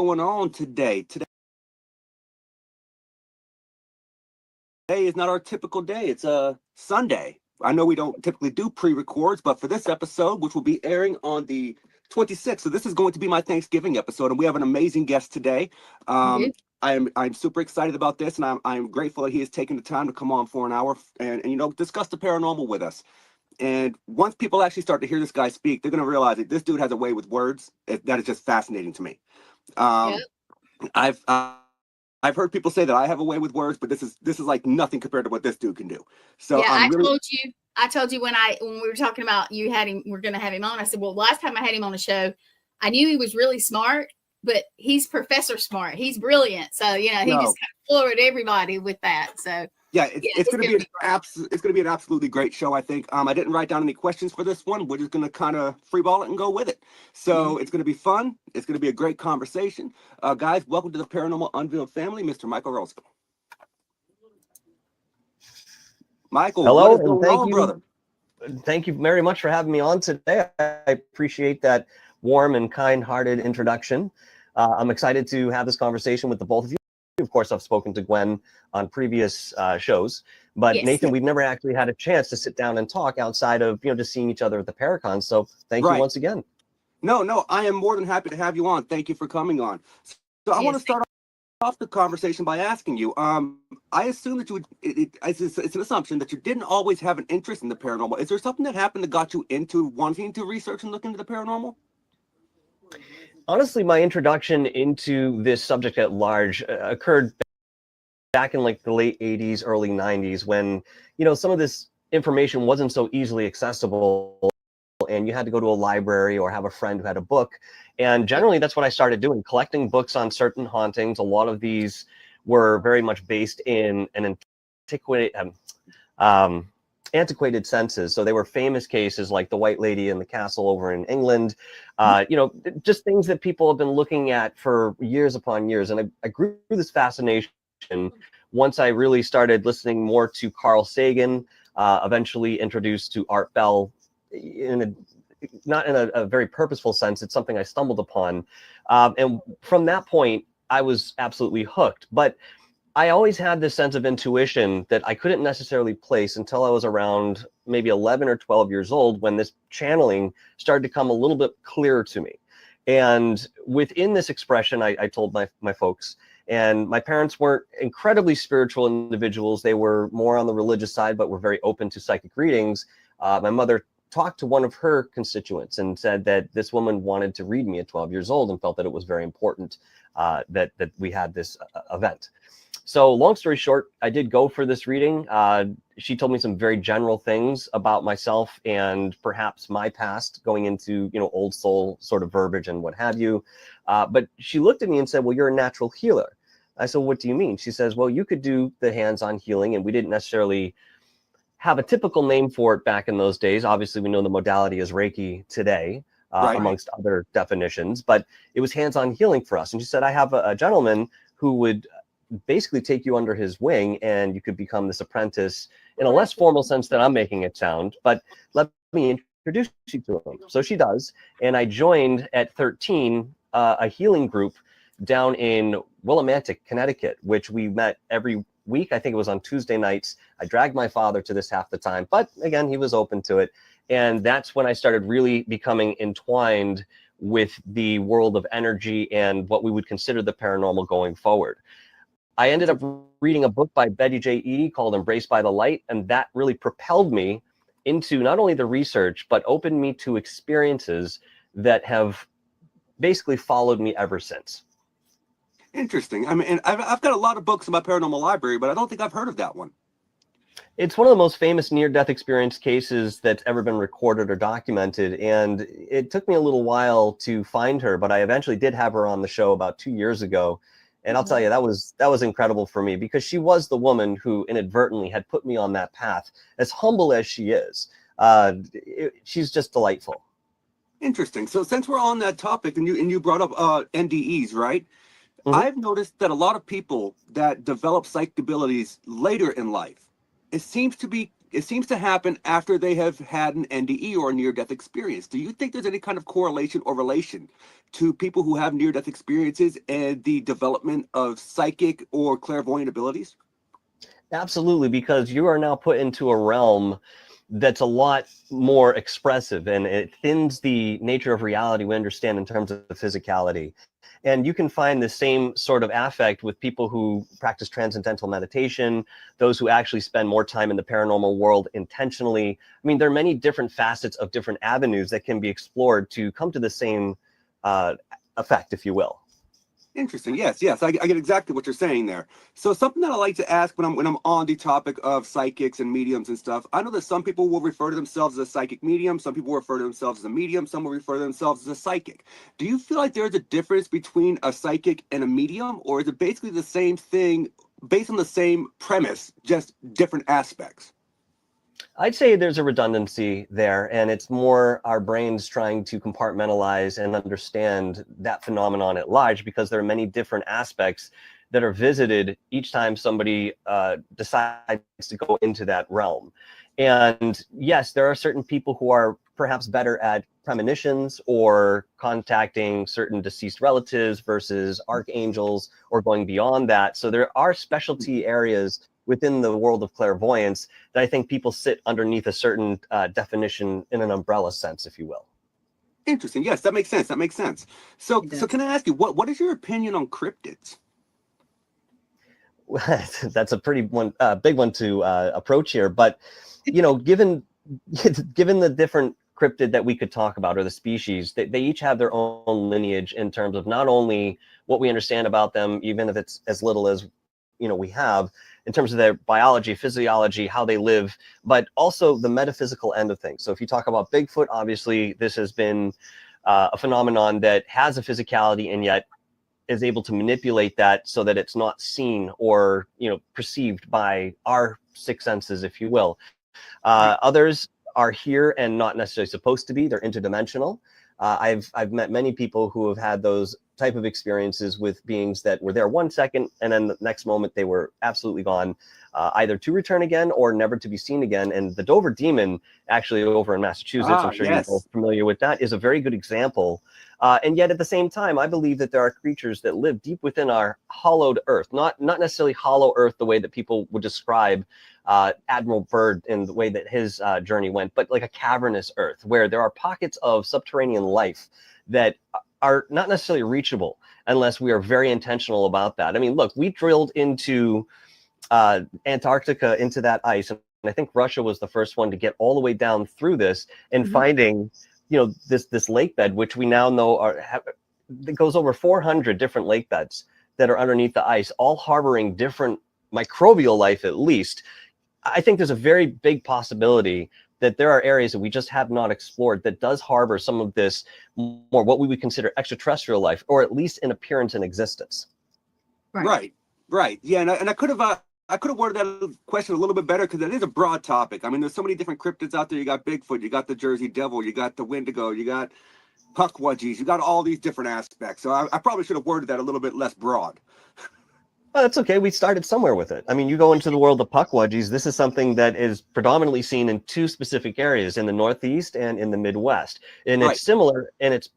going on today? Today is not our typical day. It's a Sunday. I know we don't typically do pre-records, but for this episode, which will be airing on the 26th, so this is going to be my Thanksgiving episode, and we have an amazing guest today. I'm super excited about this, and I'm grateful that he has taken the time to come on for an hour and discuss the paranormal with us. And once people actually start to hear this guy speak, they're going to realize that this dude has a way with words that is just fascinating to me. I've heard people say that I have a way with words, but this is like nothing compared to what this dude can do. So yeah, I told you when we were talking about we're going to have him on. I said, well, last time I had him on the show, I knew he was really smart, but he's Professor Smart. He's brilliant. So, he just kind of floored everybody with that. So yeah, it's going to be an absolutely great show, I think. I didn't write down any questions for this one. We're just going to kind of freeball it and go with it. So It's going to be fun. It's going to be a great conversation. Guys, welcome to the Paranormal Unveiled family, Mr. Michael Roscoe. Michael, hello, what is going on, brother? Thank you very much for having me on today. I appreciate that warm and kind-hearted introduction. I'm excited to have this conversation with the both of you. Of course, I've spoken to Gwen on previous shows, but yes, Nathan, we've never actually had a chance to sit down and talk outside of just seeing each other at the Paracon. So thank you once again. No, I am more than happy to have you on. Thank you for coming on. So I want to start off the conversation by asking you. I assume that it's an assumption that you didn't always have an interest in the paranormal. Is there something that happened that got you into wanting to research and look into the paranormal? Honestly, my introduction into this subject at large occurred back in like the late 80s, early 90s, when, some of this information wasn't so easily accessible and you had to go to a library or have a friend who had a book. And generally, that's what I started doing, collecting books on certain hauntings. A lot of these were very much based in an antiquated senses. So they were famous cases like the White Lady in the Castle over in England, just things that people have been looking at for years upon years. And I grew this fascination once I really started listening more to Carl Sagan, eventually introduced to Art Bell, not in a very purposeful sense. It's something I stumbled upon. And from that point, I was absolutely hooked. But I always had this sense of intuition that I couldn't necessarily place until I was around maybe 11 or 12 years old, when this channeling started to come a little bit clearer to me. And within this expression, I told my folks, and my parents weren't incredibly spiritual individuals. They were more on the religious side, but were very open to psychic readings. My mother talked to one of her constituents and said that this woman wanted to read me at 12 years old and felt that it was very important that we had this event. So long story short, I did go for this reading. She told me some very general things about myself and perhaps my past, going into, old soul sort of verbiage and what have you. But she looked at me and said, well, you're a natural healer. I said, what do you mean? She says, well, you could do the hands-on healing. And we didn't necessarily have a typical name for it back in those days. Obviously, we know the modality is Reiki today, amongst other definitions, but it was hands-on healing for us. And she said, I have a gentleman who would basically take you under his wing and you could become this apprentice in a less formal sense than I'm making it sound, but let me introduce you to him. So she does. And I joined at 13, a healing group down in Willimantic, Connecticut, which we met every week. I think it was on Tuesday nights. I dragged my father to this half the time, but again, he was open to it. And that's when I started really becoming entwined with the world of energy and what we would consider the paranormal going forward. I ended up reading a book by Betty J. Eady called Embraced by the Light, and that really propelled me into not only the research, but opened me to experiences that have basically followed me ever since. Interesting. I mean, and I've got a lot of books in my paranormal library, but I don't think I've heard of that one. It's one of the most famous near-death experience cases that's ever been recorded or documented, and it took me a little while to find her, but I eventually did have her on the show about 2 years ago. And I'll tell you, that was incredible for me, because she was the woman who inadvertently had put me on that path. As humble as she is, she's just delightful. Interesting. So since we're on that topic, and you brought up NDEs, right? Mm-hmm. I've noticed that a lot of people that develop psychic abilities later in life, it seems to be it seems to happen after they have had an NDE or a near-death experience. Do you think there's any kind of correlation or relation to people who have near-death experiences and the development of psychic or clairvoyant abilities? Absolutely, because you are now put into a realm that's a lot more expressive, and it thins the nature of reality we understand in terms of the physicality. And you can find the same sort of affect with people who practice transcendental meditation, those who actually spend more time in the paranormal world intentionally. I mean, there are many different facets of different avenues that can be explored to come to the same effect, if you will. Interesting. Yes, yes, I get exactly what you're saying there. So something that I like to ask when I'm on the topic of psychics and mediums and stuff, I know that some people will refer to themselves as a psychic medium, some people refer to themselves as a medium, some will refer to themselves as a psychic. Do you feel like there's a difference between a psychic and a medium, or is it basically the same thing based on the same premise, just different aspects? I'd say there's a redundancy there, and it's more our brains trying to compartmentalize and understand that phenomenon at large, because there are many different aspects that are visited each time somebody decides to go into that realm. And yes, there are certain people who are perhaps better at premonitions or contacting certain deceased relatives versus archangels or going beyond that. So there are specialty areas within the world of clairvoyance that I think people sit underneath a certain definition in an umbrella sense, if you will. Interesting. Yes, that makes sense. That makes sense. So can I ask you, what is your opinion on cryptids? That's a pretty big one to approach here, but given the different cryptid that we could talk about, or the species, they each have their own lineage in terms of not only what we understand about them, even if it's as little as we have, in terms of their biology, physiology, how they live, but also the metaphysical end of things. So if you talk about Bigfoot, obviously this has been a phenomenon that has a physicality and yet is able to manipulate that so that it's not seen or perceived by our sixth senses, if you will. Others are here and not necessarily supposed to be. They're interdimensional. I've met many people who have had those type of experiences with beings that were there 1 second, and then the next moment they were absolutely gone, either to return again or never to be seen again. And the Dover Demon, actually over in Massachusetts, I'm sure you're both familiar with that, is a very good example. And yet at the same time, I believe that there are creatures that live deep within our hollowed earth, not necessarily hollow earth the way that people would describe Admiral Byrd in the way that his journey went, but like a cavernous earth where there are pockets of subterranean life that are not necessarily reachable unless we are very intentional about that. I mean, look, we drilled into Antarctica, into that ice, and I think Russia was the first one to get all the way down through this and finding this lake bed, which we now know it goes over 400 different lake beds that are underneath the ice, all harboring different microbial life at least. I think there's a very big possibility that there are areas that we just have not explored that does harbor some of this more what we would consider extraterrestrial life, or at least in appearance and existence. Right. Yeah, and I could have worded that question a little bit better, because it is a broad topic. I mean, there's so many different cryptids out there. You got Bigfoot, you got the Jersey Devil, you got the Wendigo, you got Puckwudgies, you got all these different aspects. So I probably should have worded that a little bit less broad. Well, that's okay. We started somewhere with it. I mean, you go into the world of Puckwudgies, this is something that is predominantly seen in two specific areas, in the Northeast and in the Midwest. And it's similar in its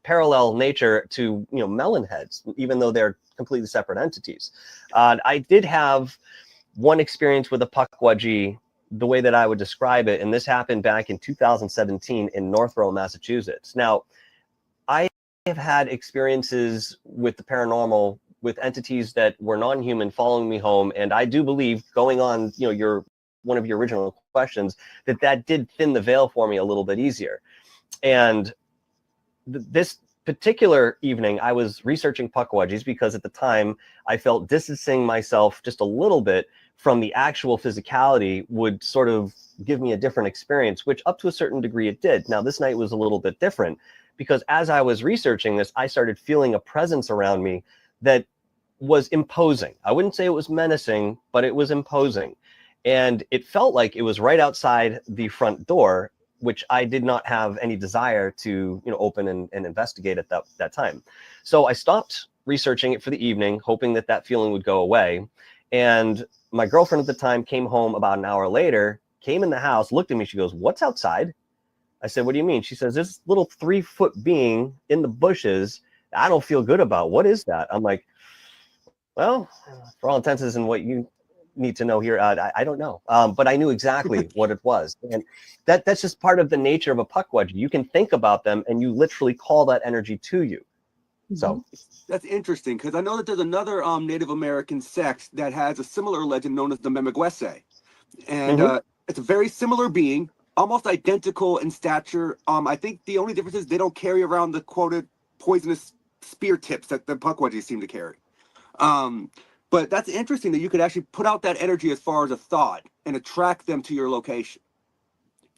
parallel nature to, melon heads, even though they're completely separate entities. I did have one experience with a Puckwudgie, the way that I would describe it, and this happened back in 2017 in Northborough, Massachusetts. Now, I have had experiences with the paranormal with entities that were non-human following me home, and I do believe, going on one of your original questions, that did thin the veil for me a little bit easier. And this particular evening, I was researching Puckwudgies because at the time I felt distancing myself just a little bit from the actual physicality would sort of give me a different experience, which up to a certain degree it did. Now, this night was a little bit different because as I was researching this, I started feeling a presence around me that was imposing. I wouldn't say it was menacing, but it was imposing. And it felt like it was right outside the front door, which I did not have any desire to open and investigate at that time. So I stopped researching it for the evening, hoping that feeling would go away. And my girlfriend at the time came home about an hour later came in the house, looked at me. She goes, "What's outside?" I said, "What do you mean?" She says, "This little 3-foot being in the bushes. I don't feel good about. What is that?" I'm like, "Well, for all intents and what you need to know here, I don't know." But I knew exactly what it was. And that's just part of the nature of a Pukwudgie. You can think about them and you literally call that energy to you. So that's interesting, because I know that there's another Native American sect that has a similar legend known as the Memegwese. And it's a very similar being, almost identical in stature. I think the only difference is they don't carry around the quoted poisonous spear tips that the Pukwudgies seem to carry. But that's interesting that you could actually put out that energy as far as a thought and attract them to your location.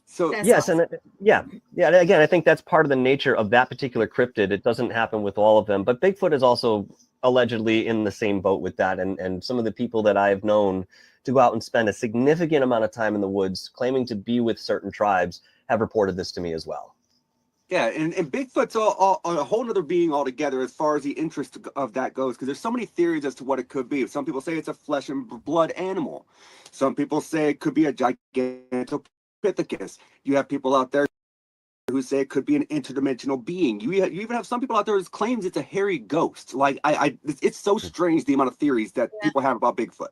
So That's yes, awesome. and yeah. Again, I think that's part of the nature of that particular cryptid. It doesn't happen with all of them, but Bigfoot is also allegedly in the same boat with that. And some of the people that I've known to go out and spend a significant amount of time in the woods, claiming to be with certain tribes, have reported this to me as well. yeah, and Bigfoot's all a whole other being altogether as far as the interest of that goes, because there's so many theories as to what it could be. Some people say it's a flesh and blood animal. Some people say it could be a gigantopithecus. You have people out there who say it could be an interdimensional being. You even have some people out there who claims it's a hairy ghost. Like it's so strange the amount of theories that people have about Bigfoot.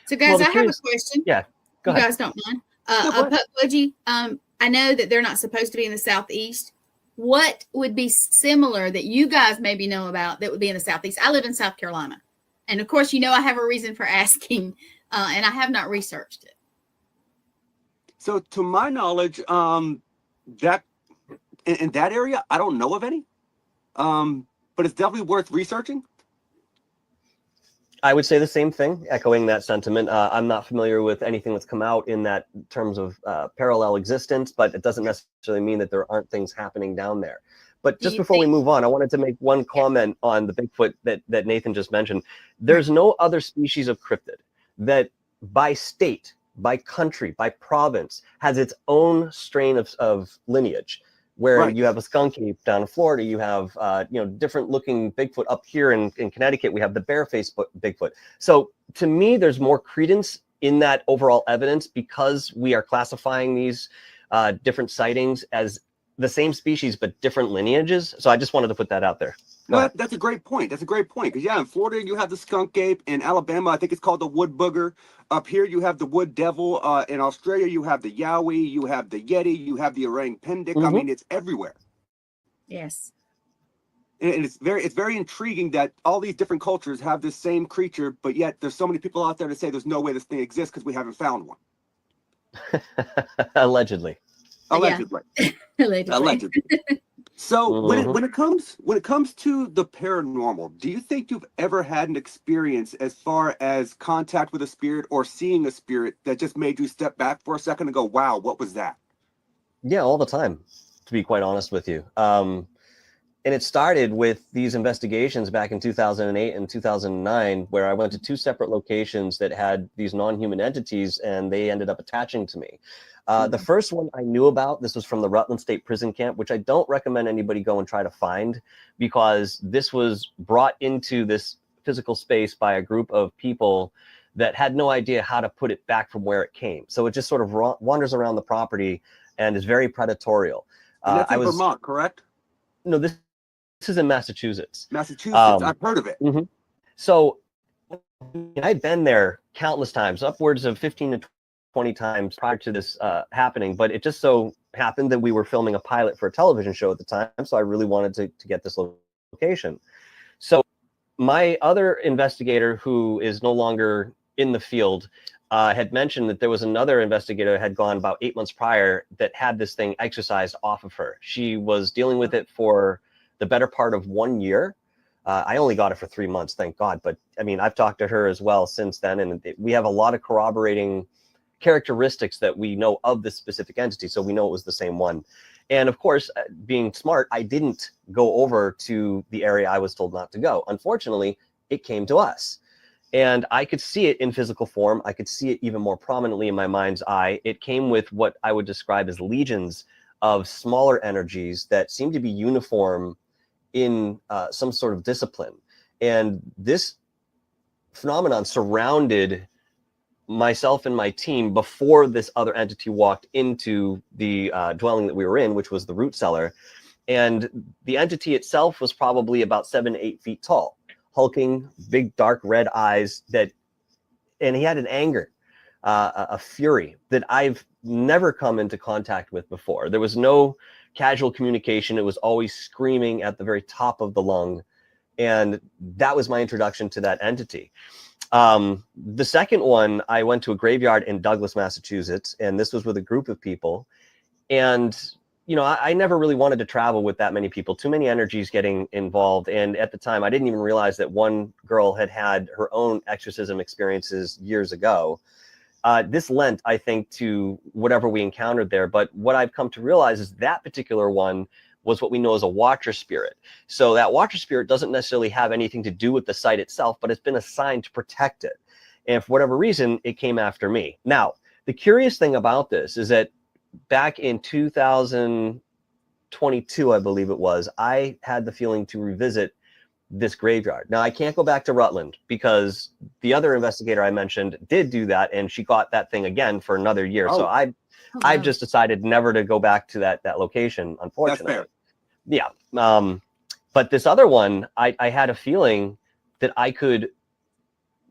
So, guys, I have a question. Yeah, go ahead. You guys don't mind? A Pukwudgie, I know that they're not supposed to be in the southeast. What would be similar that you guys maybe know about that would be in the southeast? I live in South Carolina. And, of course, I have a reason for asking, and I have not researched it. So, to my knowledge, that in that area, I don't know of any. But it's definitely worth researching. I would say the same thing, echoing that sentiment. I'm not familiar with anything that's come out in that terms of parallel existence, but it doesn't necessarily mean that there aren't things happening down there. But just before we move on, I wanted to make one comment on the Bigfoot that Nathan just mentioned. There's no other species of cryptid that by state, by country, by province, has its own strain of lineage. Where you have a skunk ape down in Florida, you have different looking Bigfoot up here in Connecticut. We have the barefaced Bigfoot. So to me, there's more credence in that overall evidence because we are classifying these different sightings as the same species but different lineages. So I just wanted to put that out there. No, that's a great point. That's a great point. Because, in Florida, you have the skunk ape. In Alabama, I think it's called the wood booger. Up here, you have the wood devil. In Australia, you have the yowie. You have the yeti. You have the orang pendek. I mean, it's everywhere. Yes. And it's very intriguing that all these different cultures have this same creature, but yet there's so many people out there to say there's no way this thing exists because we haven't found one. Allegedly. Allegedly. Allegedly. So when it comes to the paranormal, do you think you've ever had an experience as far as contact with a spirit or seeing a spirit that just made you step back for a second and go, wow, what was that? Yeah, all the time, to be quite honest with you. And it started with these investigations back in 2008 and 2009, where I went to 2 separate locations that had these non-human entities, and they ended up attaching to me. The first one I knew about, this was from the Rutland State Prison Camp, which I don't recommend anybody go and try to find, because this was brought into this physical space by a group of people that had no idea how to put it back from where it came. So it just sort of wanders around the property and is very predatorial. And that's in Vermont, correct? No, this is in Massachusetts. I've heard of it. So I'd been there countless times, upwards of 15 to 20 times prior to this happening, but it just so happened that we were filming a pilot for a television show at the time, so I really wanted to get this location. So my other investigator, who is no longer in the field, had mentioned that there was another investigator that had gone about 8 months prior that had this thing exorcised off of her. She was dealing with it for the better part of 1 year. I only got it for 3 months, thank God. But I mean, I've talked to her as well since then, and we have a lot of corroborating characteristics that we know of this specific entity. So we know it was the same one. And of course, being smart, I didn't go over to the area I was told not to go. Unfortunately, it came to us. And I could see it in physical form. I could see it even more prominently in my mind's eye. It came with what I would describe as legions of smaller energies that seem to be uniform in some sort of discipline. And this phenomenon surrounded myself and my team before this other entity walked into the dwelling that we were in, which was the root cellar. And the entity itself was probably about 7 to 8 feet tall, hulking, big, dark red eyes and he had an anger, a fury that I've never come into contact with before. There was no casual communication. It was always screaming at the very top of the lung. And that was my introduction to that entity. The second one, I went to a graveyard in Douglas, Massachusetts, and this was with a group of people. And, you know, I never really wanted to travel with that many people, too many energies getting involved. And at the time, I didn't even realize that one girl had had her own exorcism experiences years ago. This lent, I think, to whatever we encountered there. But what I've come to realize is that particular one was what we know as a watcher spirit. So that watcher spirit doesn't necessarily have anything to do with the site itself, but it's been assigned to protect it. And for whatever reason, it came after me. Now, the curious thing about this is that back in 2022, I believe it was, I had the feeling to revisit this graveyard. Now, I can't go back to Rutland because the other investigator I mentioned did do that, and she got that thing again for another year. Oh. So I've just decided never to go back to that location, unfortunately. That's fair. Yeah. But this other one, I had a feeling that I could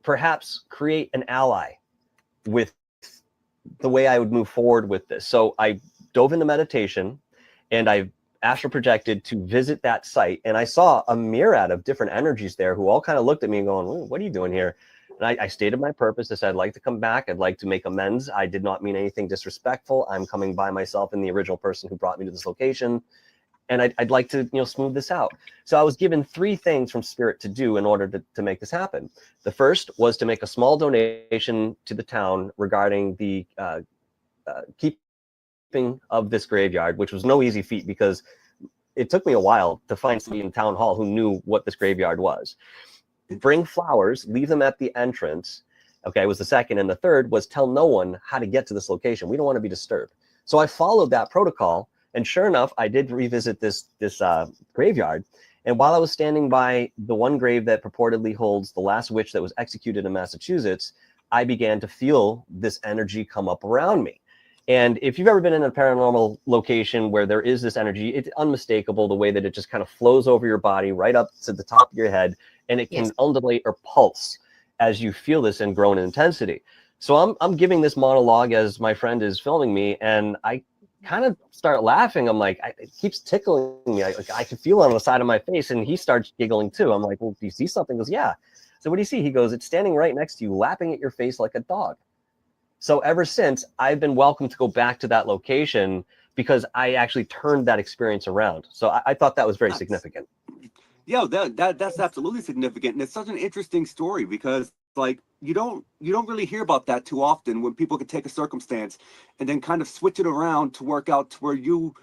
perhaps create an ally with the way I would move forward with this. So I dove into meditation and I astral projected to visit that site. And I saw a myriad of different energies there who all kind of looked at me and going, what are you doing here? And I stated my purpose. I said, I'd like to come back. I'd like to make amends. I did not mean anything disrespectful. I'm coming by myself and the original person who brought me to this location. And I'd like to, smooth this out. So I was given 3 things from Spirit to do in order to make this happen. The first was to make a small donation to the town regarding the keeping of this graveyard, which was no easy feat because it took me a while to find somebody in town hall who knew what this graveyard was. Bring flowers, leave them at the entrance. Okay, was the second. And the third was tell no one how to get to this location. We don't want to be disturbed. So I followed that protocol. And sure enough, I did revisit this graveyard. And while I was standing by the one grave that purportedly holds the last witch that was executed in Massachusetts, I began to feel this energy come up around me. And if you've ever been in a paranormal location where there is this energy, it's unmistakable the way that it just kind of flows over your body right up to the top of your head, and it can undulate or pulse as you feel this and grow in intensity. So I'm giving this monologue as my friend is filming me, and I kind of start laughing. I'm like, it keeps tickling me. I can feel it on the side of my face, and he starts giggling too. I'm like, well, do you see something? He goes, yeah. So what do you see? He goes, it's standing right next to you, lapping at your face like a dog. So ever since, I've been welcome to go back to that location because I actually turned that experience around. So I thought that was very significant. Yeah, that's absolutely significant, and it's such an interesting story because, like, you don't really hear about that too often when people can take a circumstance and then kind of switch it around to work out to where you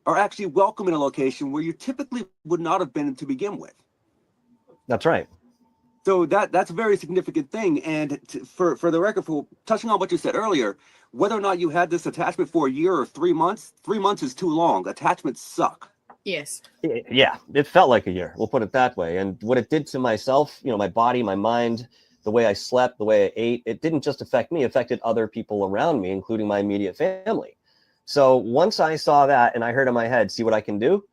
are actually welcome in a location where you typically would not have been to begin with. That's right. So that's a very significant thing. And for the record, for touching on what you said earlier, whether or not you had this attachment for a year or 3 months, 3 months is too long. Attachments suck. Yes. Yeah, it felt like a year. We'll put it that way. And what it did to myself, my body, my mind, the way I slept, the way I ate, it didn't just affect me, it affected other people around me, including my immediate family. So once I saw that and I heard in my head, see what I can do?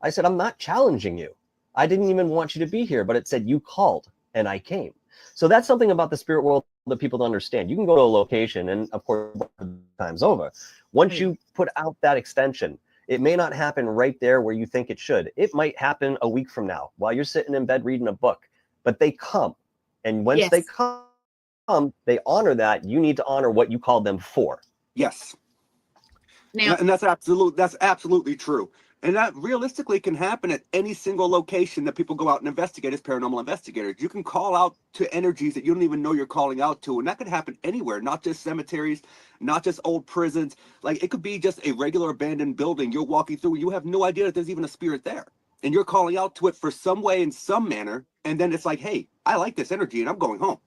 I said, I'm not challenging you. I didn't even want you to be here, but it said you called and I came. So that's something about the spirit world that people don't understand. You can go to a location and of course, time's over. Once you put out that extension, it may not happen right there where you think it should. It might happen a week from now while you're sitting in bed reading a book, but they come. And once they come, they honor that. You need to honor what you called them for. Yes. Now, and that's absolutely true. And that realistically can happen at any single location that people go out and investigate as paranormal investigators. You can call out to energies that you don't even know you're calling out to. And that could happen anywhere, not just cemeteries, not just old prisons. Like, it could be just a regular abandoned building you're walking through. You have no idea that there's even a spirit there. And you're calling out to it for some way, in some manner. And then it's like, hey, I like this energy and I'm going home.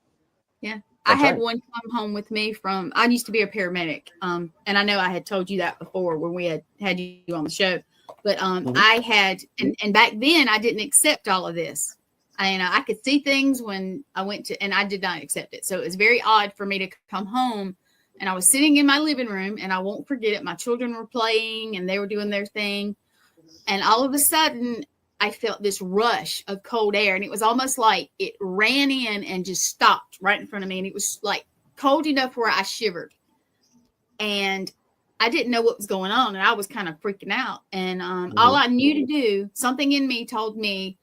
Yeah. That's I had right. one come home with me from, I used to be a paramedic. And I know I had told you that before when we had you on the show. But I had, and back then I didn't accept all of this. I could see things when I went to, and I did not accept it. So it was very odd for me to come home, and I was sitting in my living room, and I won't forget it. My children were playing and they were doing their thing. And all of a sudden I felt this rush of cold air, and it was almost like it ran in and just stopped right in front of me. And it was like cold enough where I shivered, and I didn't know what was going on. And I was kind of freaking out. And all I knew to do, something in me told me,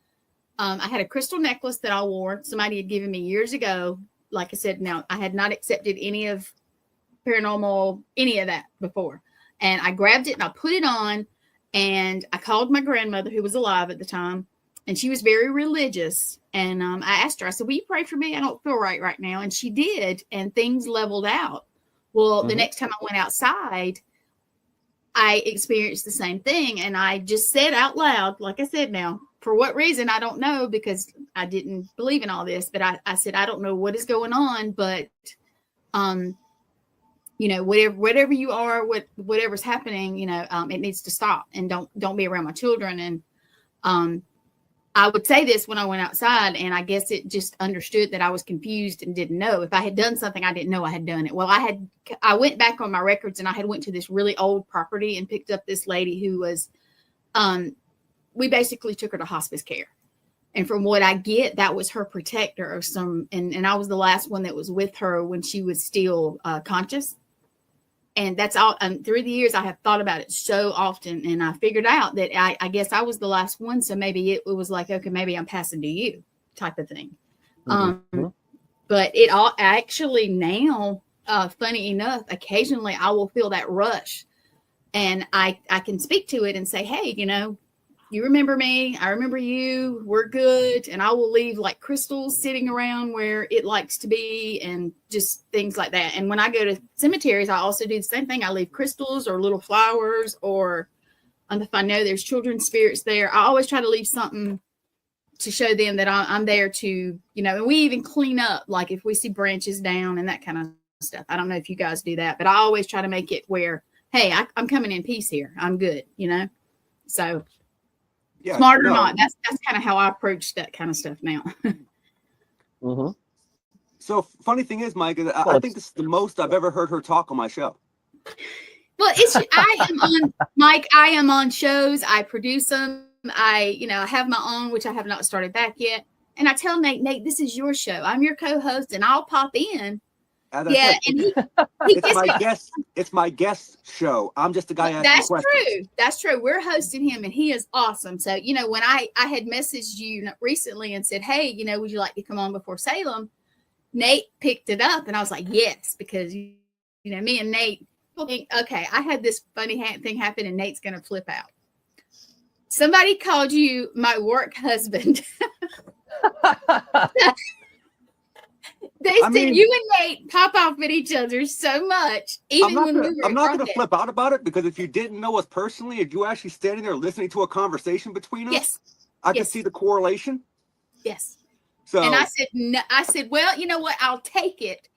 I had a crystal necklace that I wore. Somebody had given me years ago. Like I said, now I had not accepted any of paranormal, any of that before. And I grabbed it and I put it on, and I called my grandmother, who was alive at the time, and she was very religious. And I asked her, I said, will you pray for me? I don't feel right now. And she did, and things leveled out. Well, the next time I went outside, I experienced the same thing. And I just said out loud, like I said, now, for what reason, I don't know, because I didn't believe in all this, but I said, I don't know what is going on, but, you know, whatever you are, whatever's happening, you know, it needs to stop, and don't be around my children. And, I would say this when I went outside, and I guess it just understood that I was confused and didn't know. If I had done something, I didn't know I had done it. Well, I went back on my records, and I had went to this really old property and picked up this lady who was, we basically took her to hospice care. And from what I get, that was her protector or and I was the last one that was with her when she was still conscious. And that's all. Through the years, I have thought about it so often, and I figured out that I guess I was the last one. So maybe it was like, okay, maybe I'm passing to you type of thing. But it all actually now, funny enough, occasionally I will feel that rush, and I can speak to it and say, hey, you know, you remember me, I remember you, we're good. And I will leave like crystals sitting around where it likes to be, and just things like that. And when I go to cemeteries, I also do the same thing. I leave crystals or little flowers, or if I know there's children's spirits there, I always try to leave something to show them that I'm there to, you know, and we even clean up, like if we see branches down and that kind of stuff. I don't know if you guys do that, but I always try to make it where, hey, I'm coming in peace here. I'm good, you know? So yeah, smart or not, that's kind of how I approach that kind of stuff now. So funny thing is, Mike, I think this is the most I've ever heard her talk on my show. Well, I am on shows. I produce them. I have my own, which I have not started back yet. And I tell Nate, this is your show. I'm your co-host, and I'll pop in. Yeah, and it's my guest show. I'm just the guy asking questions. That's true. That's true. We're hosting him, and he is awesome. So, you know, when I had messaged you recently and said, hey, you know, would you like to come on before Salem? Nate picked it up, and I was like, yes, because, you know, me and Nate think, okay, I had this funny thing happen, and Nate's going to flip out. Somebody called you my work husband. They said you and Nate pop off at each other so much. I'm not going to flip out about it, because if you didn't know us personally, if you actually standing there listening to a conversation between us, I can see the correlation. Yes. So, and I said, well, you know what? I'll take it,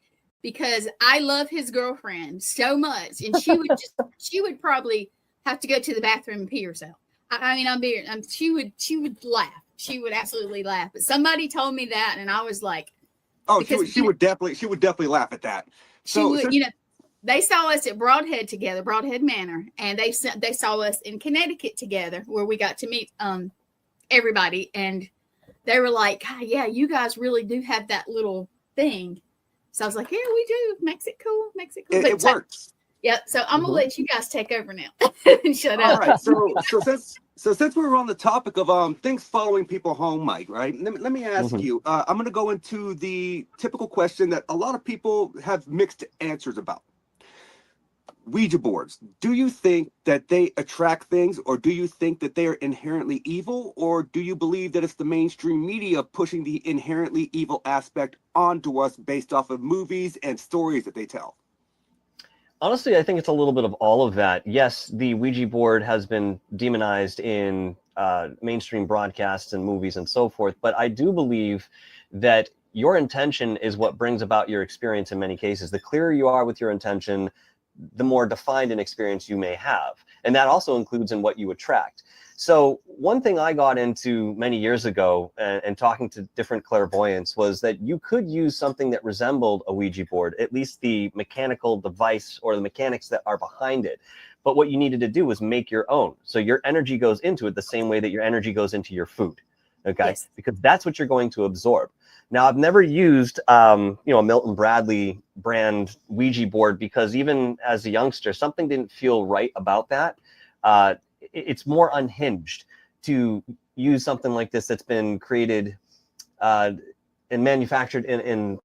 because I love his girlfriend so much, and she would probably have to go to the bathroom and pee herself. I mean, she would laugh. She would absolutely laugh. But somebody told me that, and I was like, oh, she would definitely laugh at that. You know, they saw us at Broadhead Manor, and they saw us in Connecticut together, where we got to meet everybody, and they were like, yeah, you guys really do have that little thing. So I was like, yeah, we do. Makes it cool. It works. Yeah. So I'm gonna let you guys take over now. Shut up. All right. So since we were on the topic of things following people home, Mike, right? Let me ask you. I'm going to go into the typical question that a lot of people have mixed answers about. Ouija boards. Do you think that they attract things, or do you think that they are inherently evil, or do you believe that it's the mainstream media pushing the inherently evil aspect onto us based off of movies and stories that they tell? Honestly, I think it's a little bit of all of that. Yes, the Ouija board has been demonized in mainstream broadcasts and movies and so forth, but I do believe that your intention is what brings about your experience in many cases. The clearer you are with your intention, the more defined an experience you may have. And that also includes in what you attract. So one thing I got into many years ago and talking to different clairvoyants was that you could use something that resembled a Ouija board, at least the mechanical device or the mechanics that are behind it. But what you needed to do was make your own. So your energy goes into it the same way that your energy goes into your food. Okay. Yes. Because that's what you're going to absorb. Now, I've never used, a Milton Bradley brand Ouija board because even as a youngster, something didn't feel right about that. It's more unhinged to use something like this that's been created and manufactured in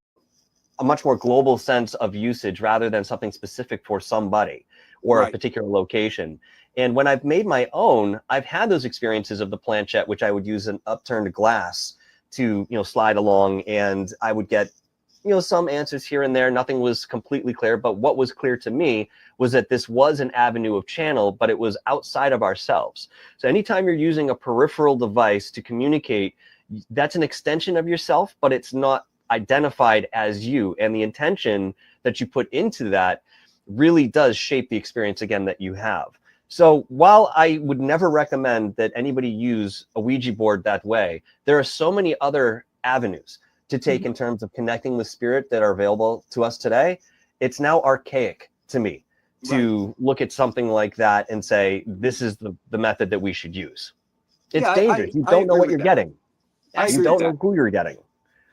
a much more global sense of usage rather than something specific for somebody or a particular location. And when I've made my own, I've had those experiences of the planchette, which I would use an upturned glass to, slide along, and I would get, some answers here and there. Nothing was completely clear, but what was clear to me was that this was an avenue of channel, but it was outside of ourselves. So anytime you're using a peripheral device to communicate, that's an extension of yourself, but it's not identified as you. And the intention that you put into that really does shape the experience again that you have. So while I would never recommend that anybody use a Ouija board that way, there are so many other avenues to take in terms of connecting with spirit that are available to us today. It's now archaic to me to look at something like that and say, this is the method that we should use. It's dangerous. You don't know what you're getting. You don't know who you're getting.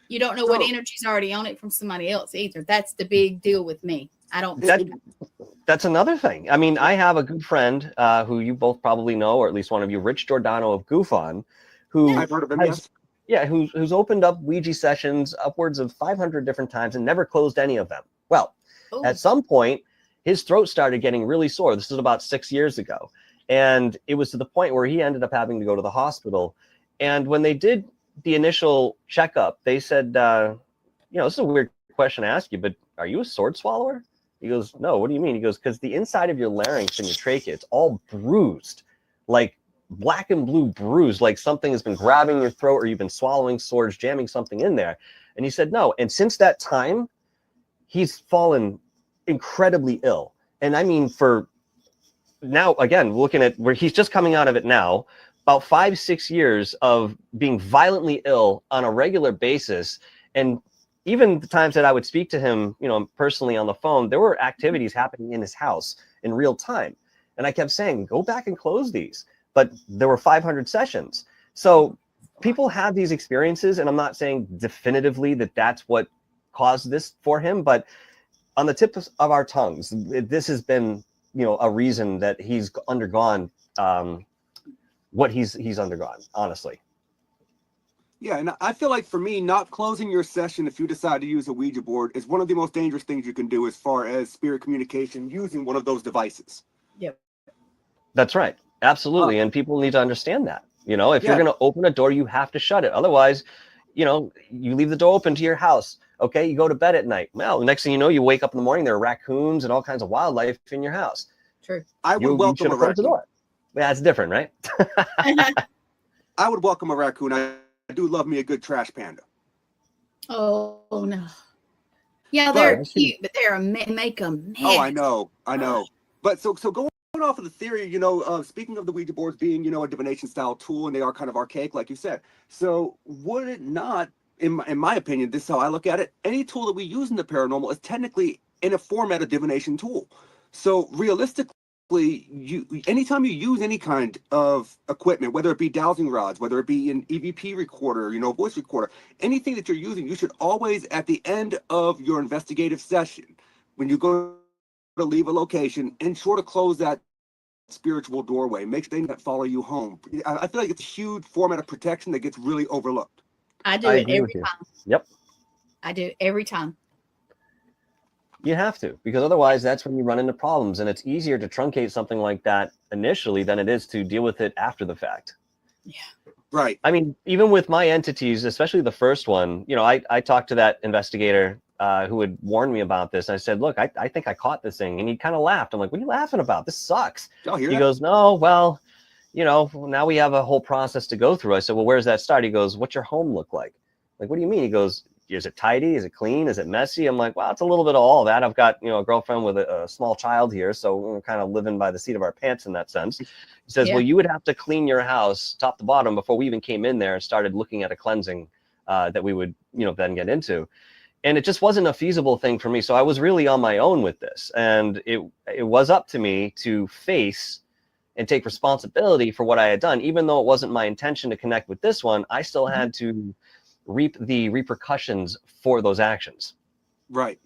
You don't know what energy's already on it from somebody else either. That's the big deal with me. I don't. That's another thing. I mean, I have a good friend who you both probably know, or at least one of you, Rich Giordano of Goof On, who I've heard of him. Yes. Yeah, who's opened up Ouija sessions upwards of 500 different times and never closed any of them. Well, at some point, his throat started getting really sore. This is about 6 years ago. And it was to the point where he ended up having to go to the hospital. And when they did the initial checkup, they said, this is a weird question to ask you, but are you a sword swallower? He goes, no, what do you mean? He goes, because the inside of your larynx and your trachea, it's all bruised, like black and blue bruised, like something has been grabbing your throat or you've been swallowing swords, jamming something in there. And he said, no. And since that time, he's fallen incredibly ill. And I mean, for now, again, looking at where he's just coming out of it now, about 5-6 years of being violently ill on a regular basis. And even the times that I would speak to him, personally on the phone, there were activities happening in his house in real time. And I kept saying, go back and close these. But there were 500 sessions. So people have these experiences, and I'm not saying definitively that that's what caused this for him, but on the tip of our tongues, this has been, a reason that he's undergone what he's undergone, honestly. Yeah, and I feel like for me, not closing your session if you decide to use a Ouija board is one of the most dangerous things you can do as far as spirit communication using one of those devices. Yep. That's right. Absolutely. And people need to understand that. If you're going to open a door, you have to shut it. Otherwise, you leave the door open to your house. Okay, you go to bed at night. Well, the next thing you know, you wake up in the morning, there are raccoons and all kinds of wildlife in your house. True. I would welcome a raccoon. Yeah, that's different, right? I would welcome a raccoon. I do love me a good trash panda. Oh no. Yeah, they're cute, but they're make a mess. Oh, I know. But so going off of the theory, speaking of the Ouija boards being, a divination style tool, and they are kind of archaic, like you said. So would it not, in my opinion, this is how I look at it, any tool that we use in the paranormal is technically in a format of divination tool. So realistically, anytime you use any kind of equipment, whether it be dowsing rods, whether it be an EVP recorder, voice recorder, anything that you're using, you should always, at the end of your investigative session, when you go to leave a location, ensure to close that spiritual doorway. Make sure they not follow you home. I feel like it's a huge format of protection that gets really overlooked. I do it every time. Yep. I do it every time. You have to, because otherwise that's when you run into problems, and it's easier to truncate something like that initially than it is to deal with it after the fact. Yeah. Right. I mean, even with my entities, especially the first one, I talked to that investigator who had warned me about this. I said, look, I think I caught this thing. And he kind of laughed. I'm like, what are you laughing about? This sucks. He goes, no, well, now we have a whole process to go through. I said, well, where's that start? He goes, what's your home look like? Like, what do you mean? He goes, is it tidy? Is it clean? Is it messy? I'm like, well, it's a little bit of all of that. I've got, a girlfriend with a small child here, so we're kind of living by the seat of our pants in that sense. He says, well, you would have to clean your house top to bottom before we even came in there and started looking at a cleansing that we would, then get into. And it just wasn't a feasible thing for me. So I was really on my own with this. And it was up to me to face and take responsibility for what I had done. Even though it wasn't my intention to connect with this one, I still had to reap the repercussions for those actions. Right.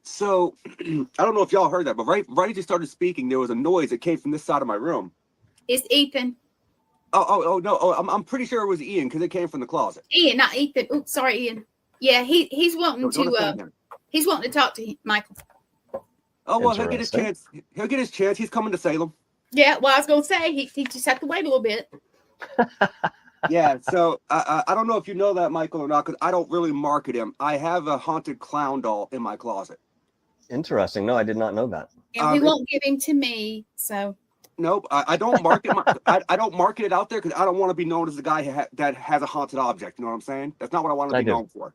So I don't know if y'all heard that, but right as you started speaking, there was a noise that came from this side of my room. It's Ethan. Oh no. I'm pretty sure it was Ian because it came from the closet. Ian, not Ethan. Oops, sorry, Ian. Yeah, he's wanting he's wanting to talk to Michael. Oh well, he'll get his chance. He's coming to Salem. Yeah, well, I was gonna say he just have to wait a little bit. Yeah, so I don't know if you know that, Michael, or not, because I don't really market him. I have a haunted clown doll in my closet. Interesting. No, I did not know that. And he won't give him to me, so. Nope, I don't market I don't market it out there because I don't want to be known as the guy that has a haunted object. You know what I'm saying? That's not what I want to be known for.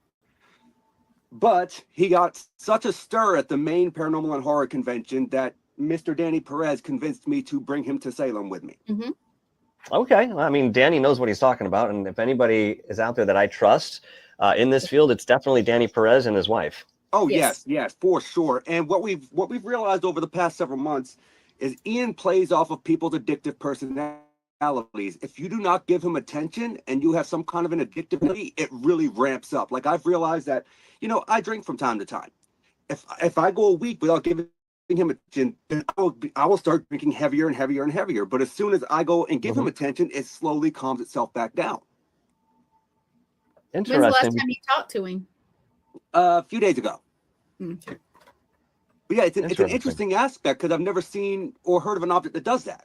But he got such a stir at the main Paranormal and Horror convention that Mr. Danny Perez convinced me to bring him to Salem with me. Mm-hmm. Okay. I mean, Danny knows what he's talking about. And if anybody is out there that I trust in this field, it's definitely Danny Perez and his wife. Oh, yes, for sure. And what we've realized over the past several months is Ian plays off of people's addictive personalities. If you do not give him attention and you have some kind of an addictiveness, it really ramps up. Like I've realized that, I drink from time to time. If I go a week without giving him attention, then I will start drinking heavier and heavier and heavier. But as soon as I go and give him attention, it slowly calms itself back down. Interesting. When's the last time you talked to him? A few days ago. Okay. But yeah, it's an interesting aspect because I've never seen or heard of an object that does that.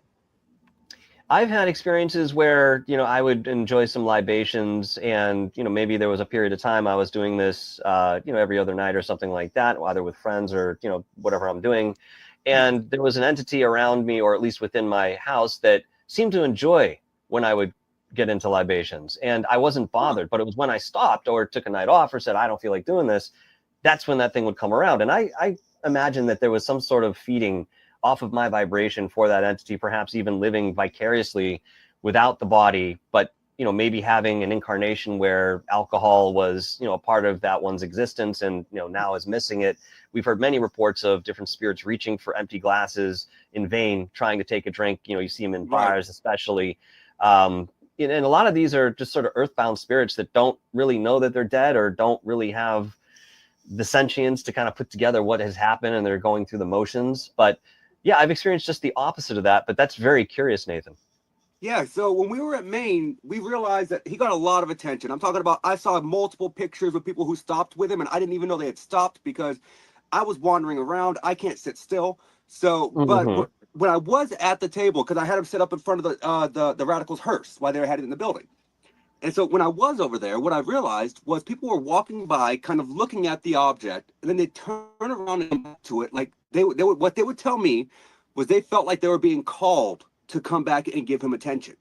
I've had experiences where, I would enjoy some libations and, maybe there was a period of time I was doing this, every other night or something like that, either with friends or, whatever I'm doing. And there was an entity around me, or at least within my house, that seemed to enjoy when I would get into libations. And I wasn't bothered, but it was when I stopped or took a night off or said, I don't feel like doing this, that's when that thing would come around. And I imagine that there was some sort of feeding off of my vibration for that entity, perhaps even living vicariously without the body, but maybe having an incarnation where alcohol was a part of that one's existence and now is missing it. We've heard many reports of different spirits reaching for empty glasses in vain, trying to take a drink. You see them in bars, especially. And a lot of these are just sort of earthbound spirits that don't really know that they're dead or don't really have the sentience to kind of put together what has happened, and they're going through the motions. But yeah, I've experienced just the opposite of that, but that's very curious, Nathan. Yeah, so when we were at Maine, we realized that he got a lot of attention. I'm talking about, I saw multiple pictures of people who stopped with him, and I didn't even know they had stopped because I was wandering around. I can't sit still. So, but when I was at the table, because I had him set up in front of the Radicals' hearse while they had it in the building. And so when I was over there, what I realized was people were walking by, kind of looking at the object, and then they turn around and come back to it. Like they would, what they would tell me was they felt like they were being called to come back and give him attention.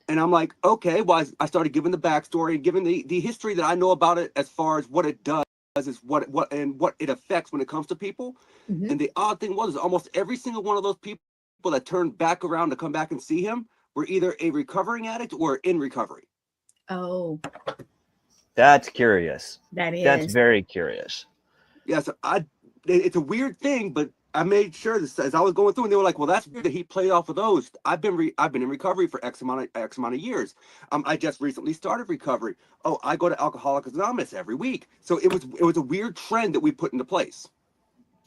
And I'm like, okay, well, I started giving the backstory and giving the history that I know about it as far as what it does, is what it affects when it comes to people. And the odd thing was almost every single one of those people that turned back around to come back and see him were either a recovering addict or in recovery. Oh. That's curious. That is. That's very curious. Yeah, so it's a weird thing, but I made sure that as I was going through, and they were like, "Well, that's weird that he played off of those." I've been in recovery for X amount of years. I just recently started recovery. Oh, I go to Alcoholics Anonymous every week. So it was a weird trend that we put into place.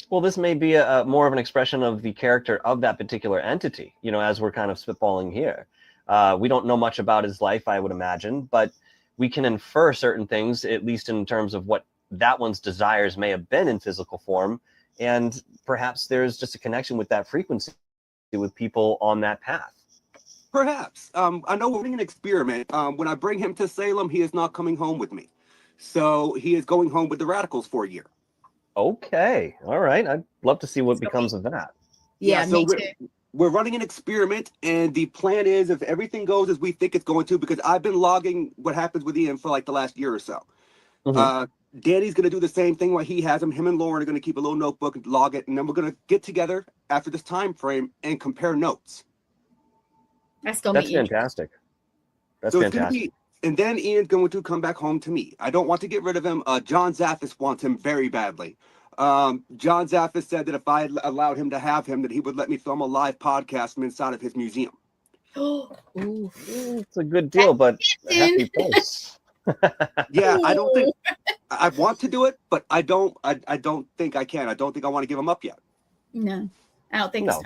Well, this may be a more of an expression of the character of that particular entity. As we're kind of spitballing here, we don't know much about his life, I would imagine, but we can infer certain things, at least in terms of what that one's desires may have been in physical form. And perhaps there's just a connection with that frequency with people on that path. Perhaps. I know we're doing an experiment. When I bring him to Salem, he is not coming home with me. So he is going home with the Radicals for a year. Okay. All right. I'd love to see what becomes of that. Yeah, so me too. we're running an experiment, and the plan is, if everything goes as we think it's going to, because I've been logging what happens with Ian for like the last year or so. Danny's going to do the same thing while he has him. Him and Lauren are going to keep a little notebook and log it, and then we're going to get together after this time frame and compare notes. That's fantastic. That's so fantastic. And then Ian's going to come back home to me. I don't want to get rid of him. John Zaffis wants him very badly. John Zaffis said that if I allowed him to have him, that he would let me film a live podcast from inside of his museum. It's a good deal, but a hefty price. Yeah, I don't think I want to do it, but I don't think I can. I don't think I want to give him up yet. No, I don't think so.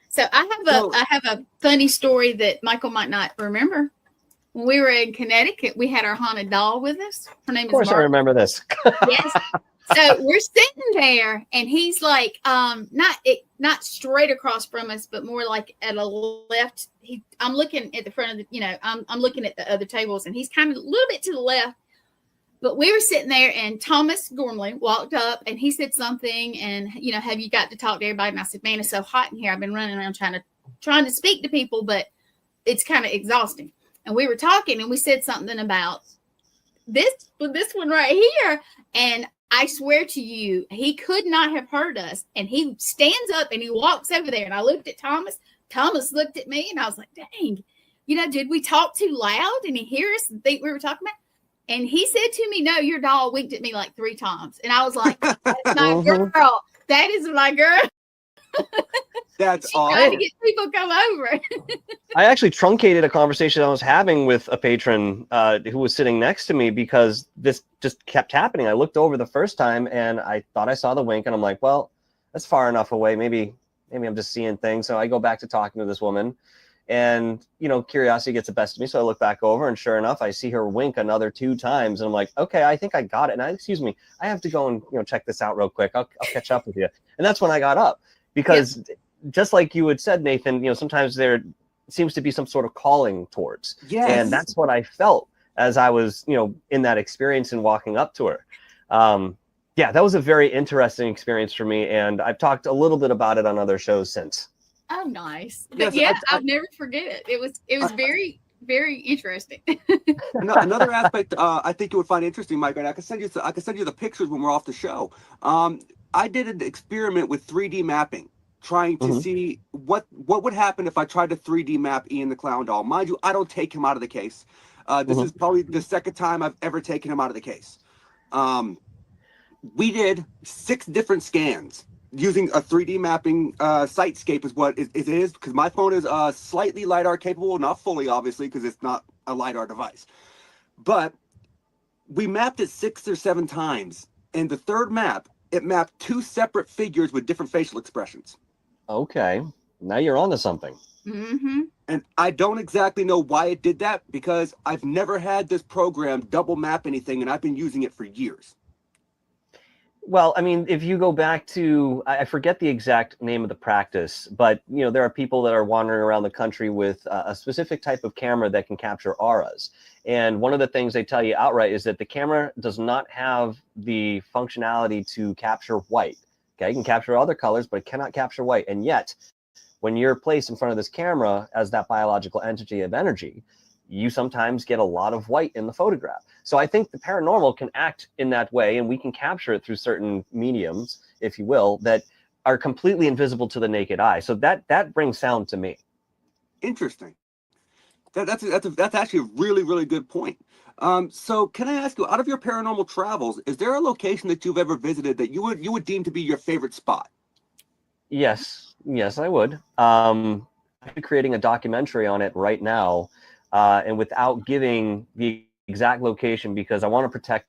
So I have a funny story that Michael might not remember. When we were in Connecticut, we had our haunted doll with us. Her name is Of course, I remember this. Yes. So we're sitting there, and he's like, not straight across from us, but more like at a left. I'm looking at the front of the, I'm looking at the other tables, and he's kind of a little bit to the left. But we were sitting there, and Thomas Gormley walked up, and he said something, and have you got to talk to everybody? And I said, man, it's so hot in here. I've been running around trying to speak to people, but it's kind of exhausting. And we were talking, and we said something about this one right here, and I swear to you, he could not have heard us. And he stands up and he walks over there. And I looked at Thomas. Thomas looked at me, and I was like, dang, did we talk too loud? And he hear us and think we were talking about? And he said to me, no, your doll winked at me like 3 times. And I was like, that's my girl. That is my girl. That's awesome. Trying to get people to come over. I actually truncated a conversation I was having with a patron who was sitting next to me because this just kept happening. I looked over the first time and I thought I saw the wink, and I'm like, well, that's far enough away. Maybe I'm just seeing things. So I go back to talking to this woman, and curiosity gets the best of me. So I look back over, and sure enough, I see her wink another 2 times, and I'm like, okay, I think I got it. And excuse me, I have to go and check this out real quick. I'll catch up with you. And that's when I got up. Because just like you had said, Nathan, sometimes there seems to be some sort of calling towards. Yes. And that's what I felt as I was, in that experience and walking up to her. That was a very interesting experience for me. And I've talked a little bit about it on other shows since. Oh, nice. But I'll never forget it. It was very, very interesting. Another aspect I think you would find interesting, Mike, and I can send you the pictures when we're off the show. I did an experiment with 3D mapping, trying to see what would happen if I tried to 3D map Ian the Clown Doll. Mind you, I don't take him out of the case. This is probably the second time I've ever taken him out of the case. We did 6 different scans using a 3D mapping sitescape is what it is, because my phone is slightly LiDAR capable, not fully, obviously, because it's not a LiDAR device. But we mapped it 6 or 7 times, and the third map, it mapped 2 separate figures with different facial expressions. Okay, now you're onto something. And I don't exactly know why it did that, because I've never had this program double map anything, and I've been using it for years. Well, I mean, if you go back to, I forget the exact name of the practice, but there are people that are wandering around the country with a specific type of camera that can capture auras. And one of the things they tell you outright is that the camera does not have the functionality to capture white. Okay, it can capture other colors, but it cannot capture white. And yet, when you're placed in front of this camera as that biological entity of energy, you sometimes get a lot of white in the photograph. So I think the paranormal can act in that way, and we can capture it through certain mediums, if you will, that are completely invisible to the naked eye. So that brings sound to me. Interesting. That's actually a really, really good point. So can I ask you, out of your paranormal travels, is there a location that you've ever visited that you would deem to be your favorite spot? Yes, I would. I'm creating a documentary on it right now. And without giving the exact location, because I want to protect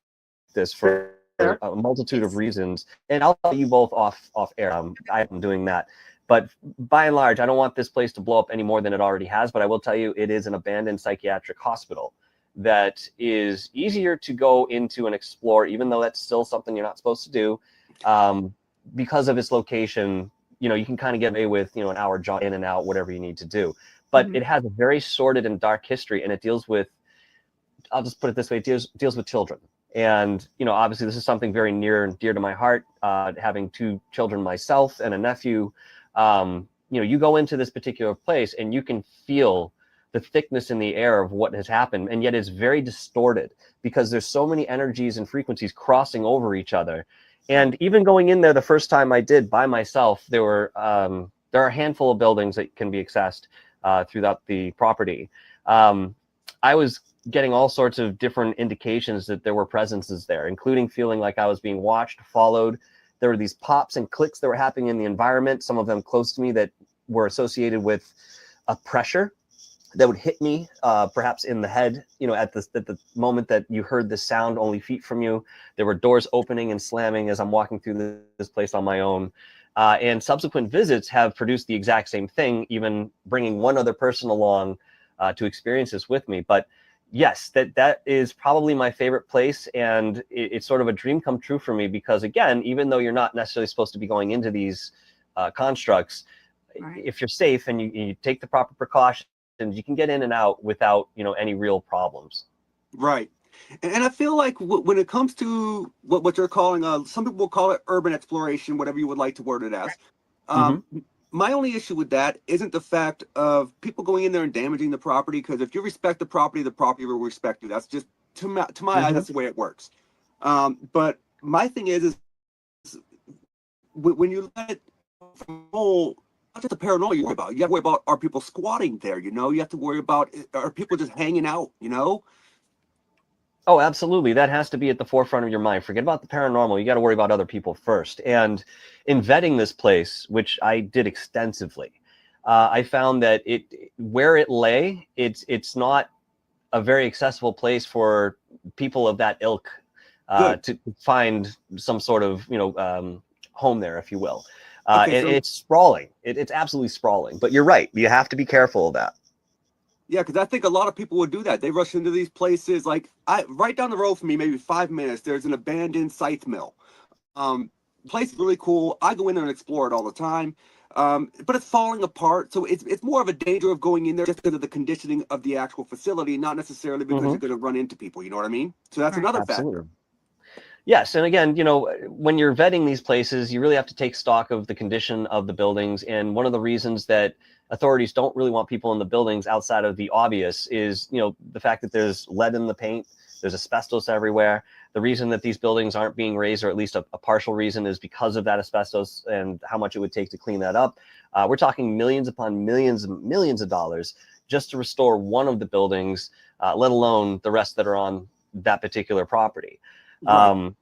this for a multitude of reasons. And I'll tell you both off air. I'm doing that. But by and large, I don't want this place to blow up any more than it already has. But I will tell you, it is an abandoned psychiatric hospital that is easier to go into and explore, even though that's still something you're not supposed to do. Because of its location, you can kind of get away with, an hour jaunt in and out, whatever you need to do. But it has a very sordid and dark history, and it deals with, I'll just put it this way, it deals with children. And, obviously this is something very near and dear to my heart, having 2 children myself and a nephew. you go into this particular place and you can feel the thickness in the air of what has happened, and yet it's very distorted because there's so many energies and frequencies crossing over each other. And even going in there the first time I did by myself, there are a handful of buildings that can be accessed throughout the property. I was getting all sorts of different indications that there were presences there, including feeling like I was being watched, followed. There were these pops and clicks that were happening in the environment, some of them close to me, that were associated with a pressure that would hit me, perhaps in the head, at the moment that you heard this sound only feet from you. There were doors opening and slamming as I'm walking through this place on my own. And subsequent visits have produced the exact same thing, even bringing one other person along to experience this with me. But yes, that is probably my favorite place, and it's sort of a dream come true for me because, again, even though you're not necessarily supposed to be going into these constructs, Right. if you're safe and you take the proper precautions, you can get in and out without any real problems. Right. And I feel like when it comes to what you're calling, some people will call it urban exploration, whatever you would like to word it as. My only issue with that isn't the fact of people going in there and damaging the property, because if you respect the property will respect you. That's just, to my eyes, that's the way it works. But my thing is when you let it roll, not just the paranormal you worry about. You have to worry about, are people squatting there? You have to worry about, are people just hanging out? Oh, absolutely. That has to be at the forefront of your mind. Forget about the paranormal. You got to worry about other people first. And in vetting this place, which I did extensively, I found that where it lay, it's not a very accessible place for people of that ilk to find some sort of home there, if you will. It's sprawling. It's absolutely sprawling. But you're right. You have to be careful of that. Yeah, because I think a lot of people would do that. They rush into these places. Like right down the road from me, maybe 5 minutes, there's an abandoned scythe mill. Place is really cool. I go in there and explore it all the time. But it's falling apart. So it's more of a danger of going in there just because of the conditioning of the actual facility, not necessarily because you're going to run into people. You know what I mean? So that's another factor. Yes, and again, when you're vetting these places, you really have to take stock of the condition of the buildings. And one of the reasons that authorities don't really want people in the buildings outside of the obvious is, the fact that there's lead in the paint, there's asbestos everywhere. The reason that these buildings aren't being raised, or at least a partial reason, is because of that asbestos and how much it would take to clean that up. We're talking millions upon millions and millions of dollars just to restore one of the buildings, let alone the rest that are on that particular property. Right.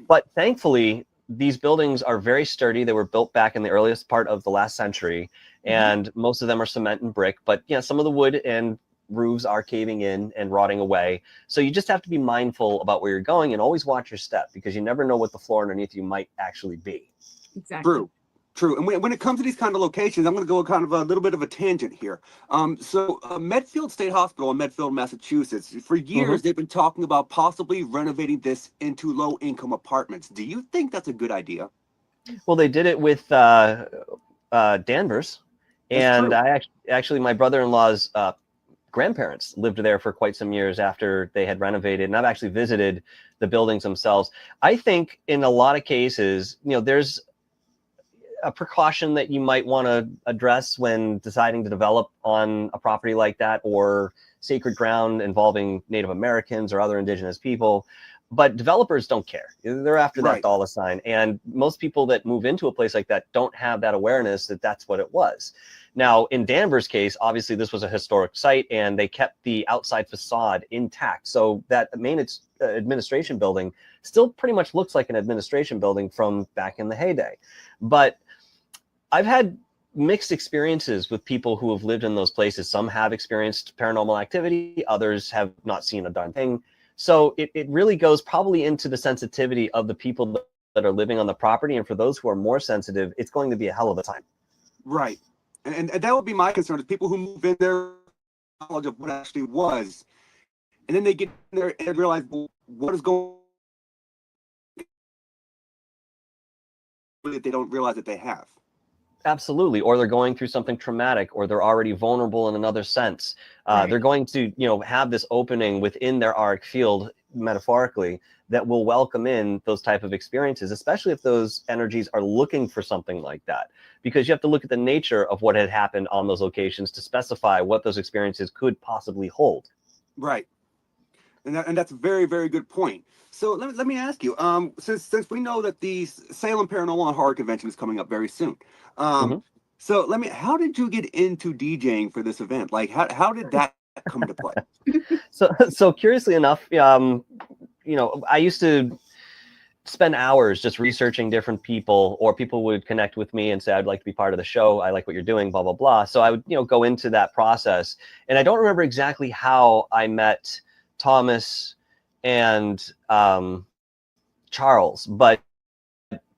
But thankfully, these buildings are very sturdy. They were built back in the earliest part of the last century, and most of them are cement and brick. But some of the wood and roofs are caving in and rotting away. So you just have to be mindful about where you're going and always watch your step, because you never know what the floor underneath you might actually be. Exactly. True. And when it comes to these kind of locations, I'm going to go kind of a little bit of a tangent here. Medfield State Hospital in Medfield, Massachusetts, for years they've been talking about possibly renovating this into low-income apartments. Do you think that's a good idea? Well, they did it with Danvers, and I actually my brother-in-law's grandparents lived there for quite some years after they had renovated, and I've actually visited the buildings themselves. I think in a lot of cases, there's a precaution that you might want to address when deciding to develop on a property like that, or sacred ground involving Native Americans or other indigenous people. But developers don't care. They're after that dollar sign. And most people that move into a place like that don't have that awareness that that's what it was. Now, in Danvers' case, obviously this was a historic site, and they kept the outside facade intact. So that main administration building still pretty much looks like an administration building from back in the heyday. But I've had mixed experiences with people who have lived in those places. Some have experienced paranormal activity, others have not seen a darn thing. So it really goes probably into the sensitivity of the people that are living on the property. And for those who are more sensitive, it's going to be a hell of a time. Right. And that would be my concern, is people who move in there, knowledge of what actually was, and then they get in there and realize, well, what is going on that they don't realize that they have. Absolutely. Or they're going through something traumatic, or they're already vulnerable in another sense. They're going to, have this opening within their auric field metaphorically, that will welcome in those type of experiences, especially if those energies are looking for something like that, because you have to look at the nature of what had happened on those locations to specify what those experiences could possibly hold. Right. And that's a very, very good point. So let me ask you, since we know that the Salem Paranormal and Horror Convention is coming up very soon, so how did you get into DJing for this event? Like, how did that come into play? So curiously enough, I used to spend hours just researching different people, or people would connect with me and say, I'd like to be part of the show. I like what you're doing, blah, blah, blah. So I would, go into that process. And I don't remember exactly how I met Thomas and Charles, but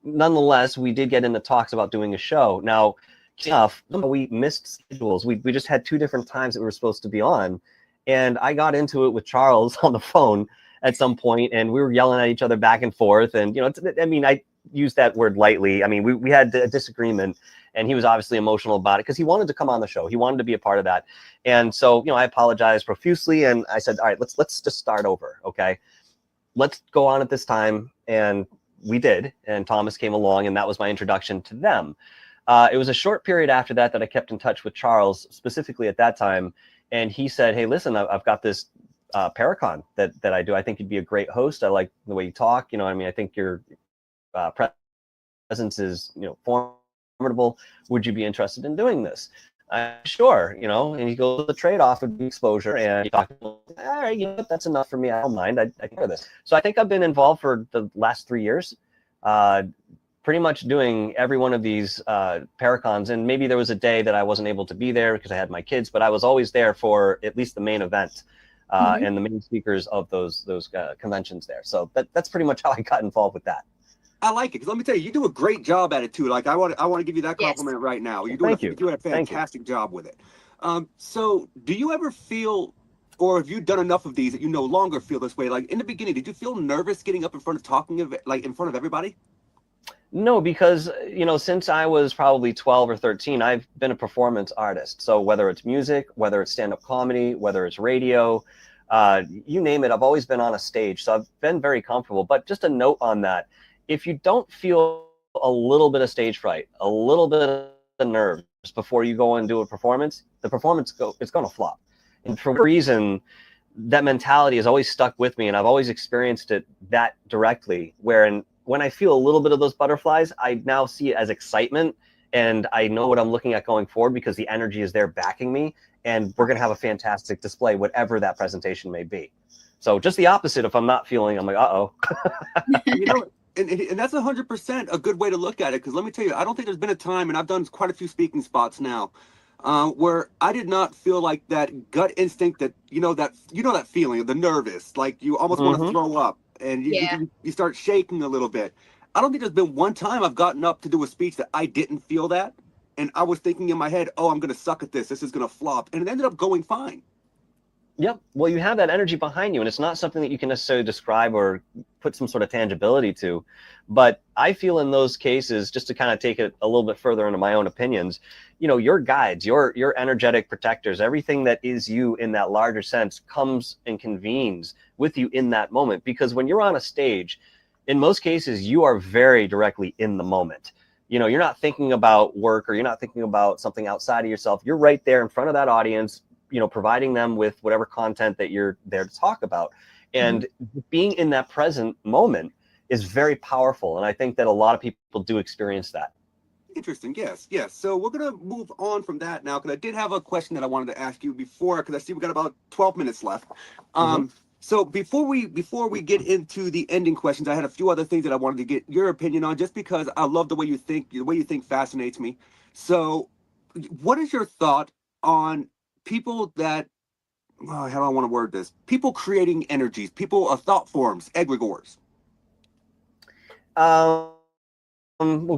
nonetheless, we did get into talks about doing a show. Now, enough, we missed schedules. We just had 2 different times that we were supposed to be on. And I got into it with Charles on the phone at some point, and we were yelling at each other back and forth. And, I use that word lightly. I mean, we had a disagreement, and he was obviously emotional about it because he wanted to come on the show. He wanted to be a part of that. And so, I apologized profusely, and I said, all right, let's just start over. Okay. Let's go on at this time. And we did. And Thomas came along, and that was my introduction to them. It was a short period after that I kept in touch with Charles, specifically at that time. And he said, hey, listen, I've got this Paracon that I do. I think you'd be a great host. I like the way you talk. I think your presence is, formidable. Would you be interested in doing this? Sure, and he goes, the trade-off would be exposure. And he talked, all right, that's enough for me. I don't mind. I can do this. So I think I've been involved for the last 3 years, pretty much doing every one of these Paracons. And maybe there was a day that I wasn't able to be there because I had my kids, but I was always there for at least the main event and the main speakers of those conventions there. So that's pretty much how I got involved with that. I like it because let me tell you, you do a great job at it too. Like I want to give you that compliment right now. You're doing a fantastic job with it. So do you ever feel, or have you done enough of these that you no longer feel this way? Like in the beginning, did you feel nervous getting up in front of in front of everybody? No, because, since I was probably 12 or 13, I've been a performance artist. So whether it's music, whether it's stand-up comedy, whether it's radio, you name it, I've always been on a stage. So I've been very comfortable. But just a note on that, if you don't feel a little bit of stage fright, a little bit of nerves before you go and do a performance, the performance it's going to flop. And for a reason, that mentality has always stuck with me, and I've always experienced it that directly, when I feel a little bit of those butterflies, I now see it as excitement, and I know what I'm looking at going forward because the energy is there backing me, and we're going to have a fantastic display, whatever that presentation may be. So just the opposite, if I'm not feeling, I'm like, uh-oh. And that's 100% a good way to look at it, because let me tell you, I don't think there's been a time, and I've done quite a few speaking spots now, where I did not feel like that gut instinct that that feeling of the nervous, like you almost want to throw up, and you start shaking a little bit. I don't think there's been one time I've gotten up to do a speech that I didn't feel that, and I was thinking in my head, oh, I'm going to suck at this. This is going to flop, and it ended up going fine. Yep. Well, you have that energy behind you, and it's not something that you can necessarily describe or put some sort of tangibility to. But I feel in those cases, just to kind of take it a little bit further into my own opinions, your guides, your energetic protectors, everything that is you in that larger sense comes and convenes with you in that moment. Because when you're on a stage, in most cases, you are very directly in the moment. You're not thinking about work, or you're not thinking about something outside of yourself. You're right there in front of that audience, providing them with whatever content that you're there to talk about. And being in that present moment is very powerful. And I think that a lot of people do experience that. Interesting. Yes. So we're going to move on from that now, because I did have a question that I wanted to ask you before, because I see we got about 12 minutes left. So before we get into the ending questions, I had a few other things that I wanted to get your opinion on, just because I love the way you think. The way you think fascinates me. So what is your thought on people that, how do I want to word this? People creating energies, people thought forms, egregores. Well,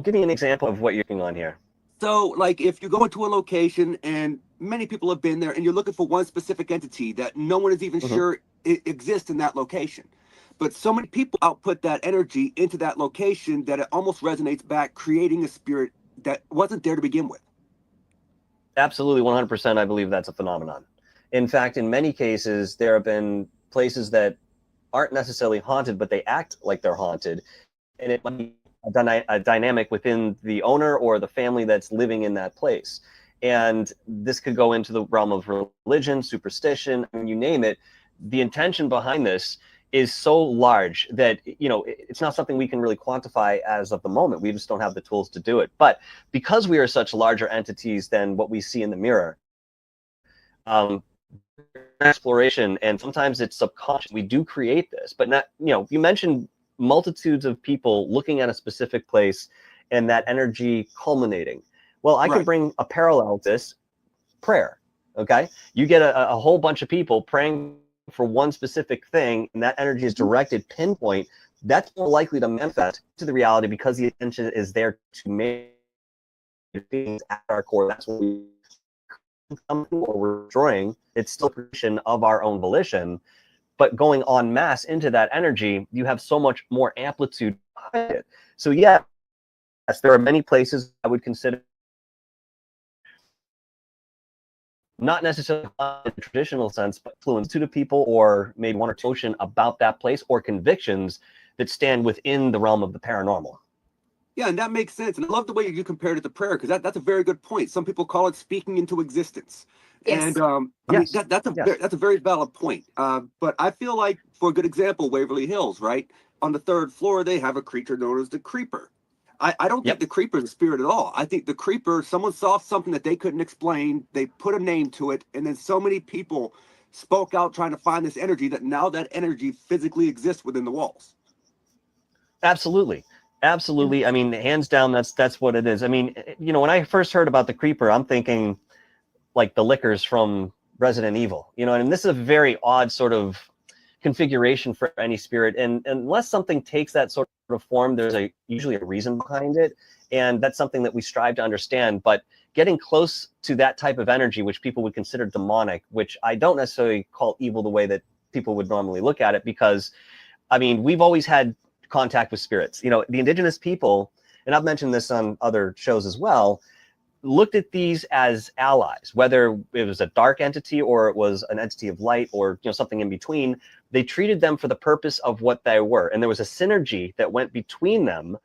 give me an example of what you're looking on here. So, like, if you go into a location and many people have been there, and you're looking for one specific entity that no one is even sure it exists in that location, but so many people output that energy into that location that it almost resonates back, creating a spirit that wasn't there to begin with. Absolutely, 100%. I believe that's a phenomenon. In fact, in many cases, there have been places that aren't necessarily haunted, but they act like they're haunted. And it might be a dynamic within the owner or the family that's living in that place. And this could go into the realm of religion, superstition, I mean, you name it. The intention behind this is so large that, you know, it's not something we can really quantify as of the moment. We just don't have the tools to do it. But because we are such larger entities than what we see in the mirror, exploration, and sometimes it's subconscious. We do create this, but not, you know, you mentioned multitudes of people looking at a specific place and that energy culminating. Well, I can bring a parallel to this: prayer. Okay, you get a whole bunch of people praying for one specific thing, and that energy is directed, pinpoint. That's more likely to manifest to the reality because the attention is there to make things at our core. That's what we come to, or we're destroying. It's still a creation of our own volition, but going en masse into that energy, you have so much more amplitude behind it. So yes, there are many places I would consider not necessarily in the traditional sense, but influence to the people, or maybe one or two notion about that place, or convictions that stand within the realm of the paranormal. Yeah, and that makes sense. And I love the way you compared it to prayer, because that's a very good point. Some people call it speaking into existence. Yes. And I mean, that's a very valid point. But I feel like, for a good example, Waverly Hills, right? On the 3rd floor, they have a creature known as the creeper. I don't think the creeper is a spirit at all. I think the creeper, someone saw something that they couldn't explain, they put a name to it, and then so many people spoke out trying to find this energy that now that energy physically exists within the walls. Absolutely. Absolutely. I mean, hands down, that's what it is. I mean, you know, when I first heard about the creeper, I'm thinking like the lickers from Resident Evil, you know, and this is a very odd sort of configuration for any spirit. And unless something takes that sort of form, there's usually a reason behind it. And that's something that we strive to understand. But getting close to that type of energy, which people would consider demonic, which I don't necessarily call evil the way that people would normally look at it, because, I mean, we've always had contact with spirits. You know, the indigenous people, and I've mentioned this on other shows as well, looked at these as allies, whether it was a dark entity or it was an entity of light, or, you know, something in between. They treated them for the purpose of what they were, and there was a synergy that went between them,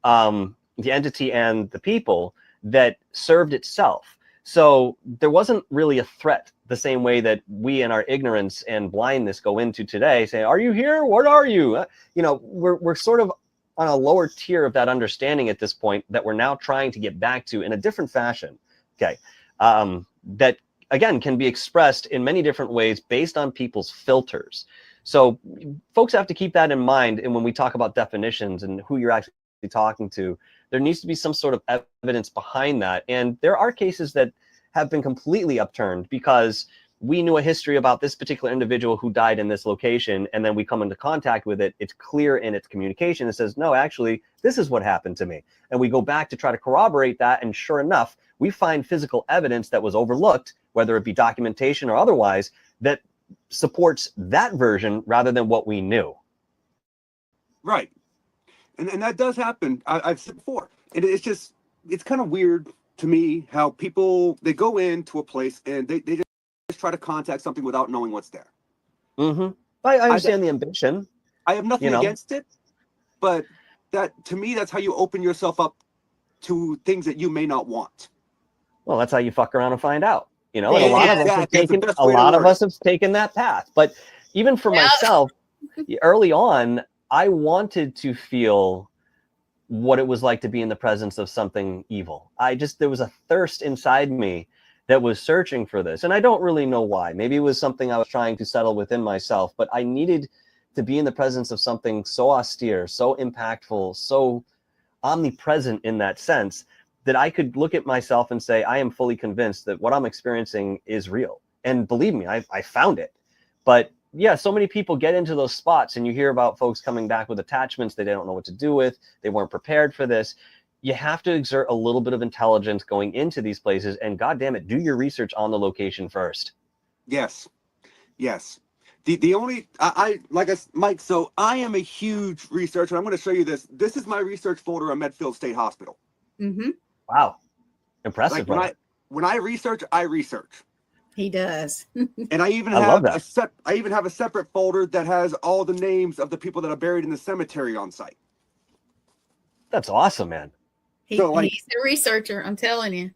the entity and the people, that served itself. So there wasn't really a threat the same way that we in our ignorance and blindness go into today, saying, "Are you here? What are you?" You know, we're sort of on a lower tier of that understanding at this point, that we're now trying to get back to in a different fashion. Okay, that again can be expressed in many different ways based on people's filters. So folks have to keep that in mind. And when we talk about definitions and who you're actually talking to, there needs to be some sort of evidence behind that. And there are cases that have been completely upturned because we knew a history about this particular individual who died in this location, and then we come into contact with it. It's clear in its communication. It says, no, actually, this is what happened to me. And we go back to try to corroborate that. And sure enough, we find physical evidence that was overlooked, whether it be documentation or otherwise, that supports that version rather than what we knew. Right. And that does happen. I've said before. And it's kind of weird to me how people, they go into a place and they just try to contact something without knowing what's there. Mm-hmm. I understand the ambition. I have nothing against it, but that, to me, that's how you open yourself up to things that you may not want. Well, that's how you fuck around and find out. You know, and a a lot of us have taken that path. But even for myself, early on, I wanted to feel what it was like to be in the presence of something evil. There was a thirst inside me that was searching for this. And I don't really know why. Maybe it was something I was trying to settle within myself, but I needed to be in the presence of something so austere, so impactful, so omnipresent in that sense, that I could look at myself and say, I am fully convinced that what I'm experiencing is real. And believe me, I found it. But yeah, so many people get into those spots, and you hear about folks coming back with attachments they don't know what to do with. They weren't prepared for this. You have to exert a little bit of intelligence going into these places, and God damn it, do your research on the location first. Yes. The only, Mike, so I am a huge researcher. I'm going to show you this. This is my research folder at Medfield State Hospital. Mm-hmm. Wow. Impressive. Like when I research, I research. He does. And I even I love have that. I even have a separate folder that has all the names of the people that are buried in the cemetery on site. That's awesome, man. So, like, He's the researcher. I'm telling you.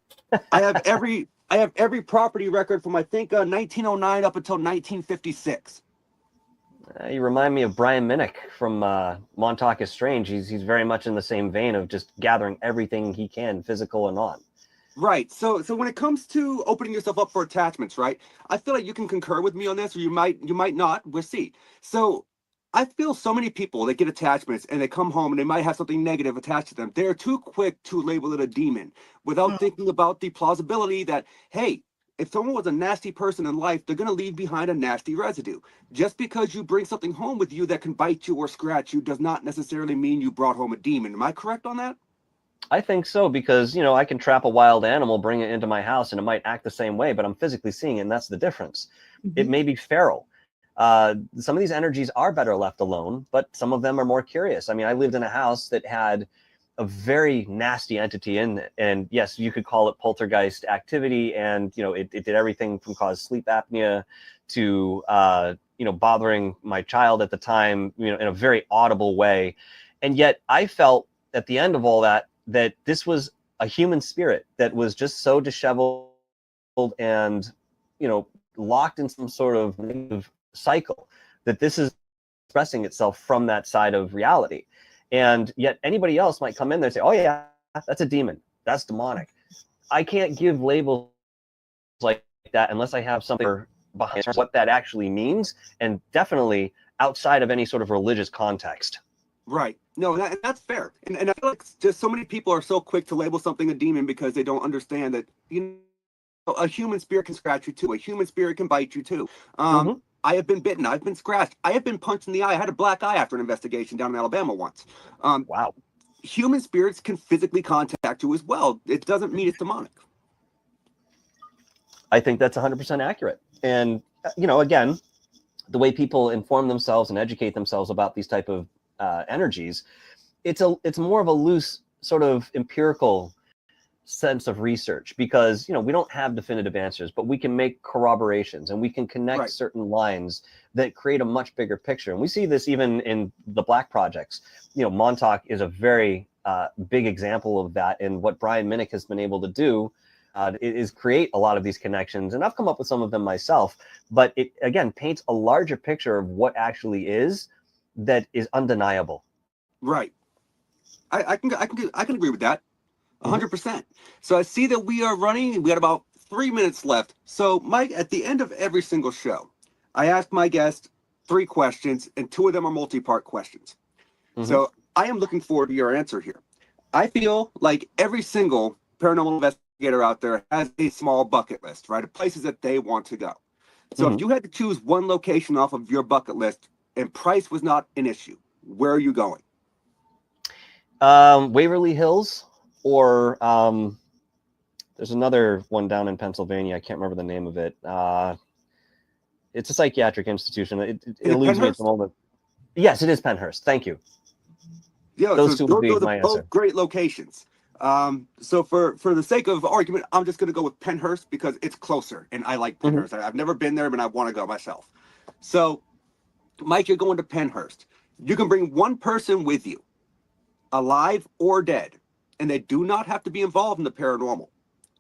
I have every property record from, I think, 1909 up until 1956. You remind me of Brian Minnick from Montauk is Strange. He's very much in the same vein of just gathering everything he can, physical and non. Right. So when it comes to opening yourself up for attachments, right? I feel like you can concur with me on this, or you might not. We'll see. So I feel so many people that get attachments and they come home and they might have something negative attached to them. They're too quick to label it a demon without thinking about the plausibility that, hey, if someone was a nasty person in life, they're going to leave behind a nasty residue. Just because you bring something home with you that can bite you or scratch you does not necessarily mean you brought home a demon. Am I correct on that? I think so, because, I can trap a wild animal, bring it into my house, and it might act the same way, but I'm physically seeing it, and that's the difference. Mm-hmm. It may be feral. Some of these energies are better left alone, but some of them are more curious. I mean, I lived in a house that had a very nasty entity in it. And yes, you could call it poltergeist activity. And, it did everything from cause sleep apnea to, bothering my child at the time, in a very audible way. And yet I felt at the end of all that this was a human spirit that was just so disheveled and, locked in some sort of negative cycle, that this is expressing itself from that side of reality. And yet anybody else might come in there and say, oh yeah, that's a demon, that's demonic. I can't give labels like that unless I have something behind what that actually means, and definitely outside of any sort of religious context. Right. No, that's fair. And I feel like just so many people are so quick to label something a demon because they don't understand that, a human spirit can scratch you too. A human spirit can bite you too. I have been bitten. I've been scratched. I have been punched in the eye. I had a black eye after an investigation down in Alabama once. Wow. Human spirits can physically contact you as well. It doesn't mean it's demonic. I think that's 100% accurate. And, again, the way people inform themselves and educate themselves about these type of energies, it's more of a loose sort of empirical sense of research, because we don't have definitive answers, but we can make corroborations and we can connect certain lines that create a much bigger picture. And we see this even in the Black projects. Montauk is a very big example of that, and what Brian Minnick has been able to do is create a lot of these connections, and I've come up with some of them myself, but it again paints a larger picture of what actually is, that is undeniable. Right. I can agree with that. 100%. So I see that we are running. We got about 3 minutes left. So, Mike, at the end of every single show, I ask my guest 3 questions, and 2 of them are multi-part questions. So I am looking forward to your answer here. I feel like every single paranormal investigator out there has a small bucket list, right, of places that they want to go. So if you had to choose one location off of your bucket list and price was not an issue, where are you going? Waverly Hills, or there's another one down in Pennsylvania. I can't remember the name of it. It's a psychiatric institution. It eludes me at the moment. Yes, it is Penhurst. Thank you. Yeah, those so two would be those my are both answer. great locations. So for the sake of argument, I'm just going to go with Penhurst because it's closer, and I like Penhurst. I've never been there, but I want to go myself. So, Mike, you're going to Penhurst. You can bring one person with you, alive or dead, and they do not have to be involved in the paranormal.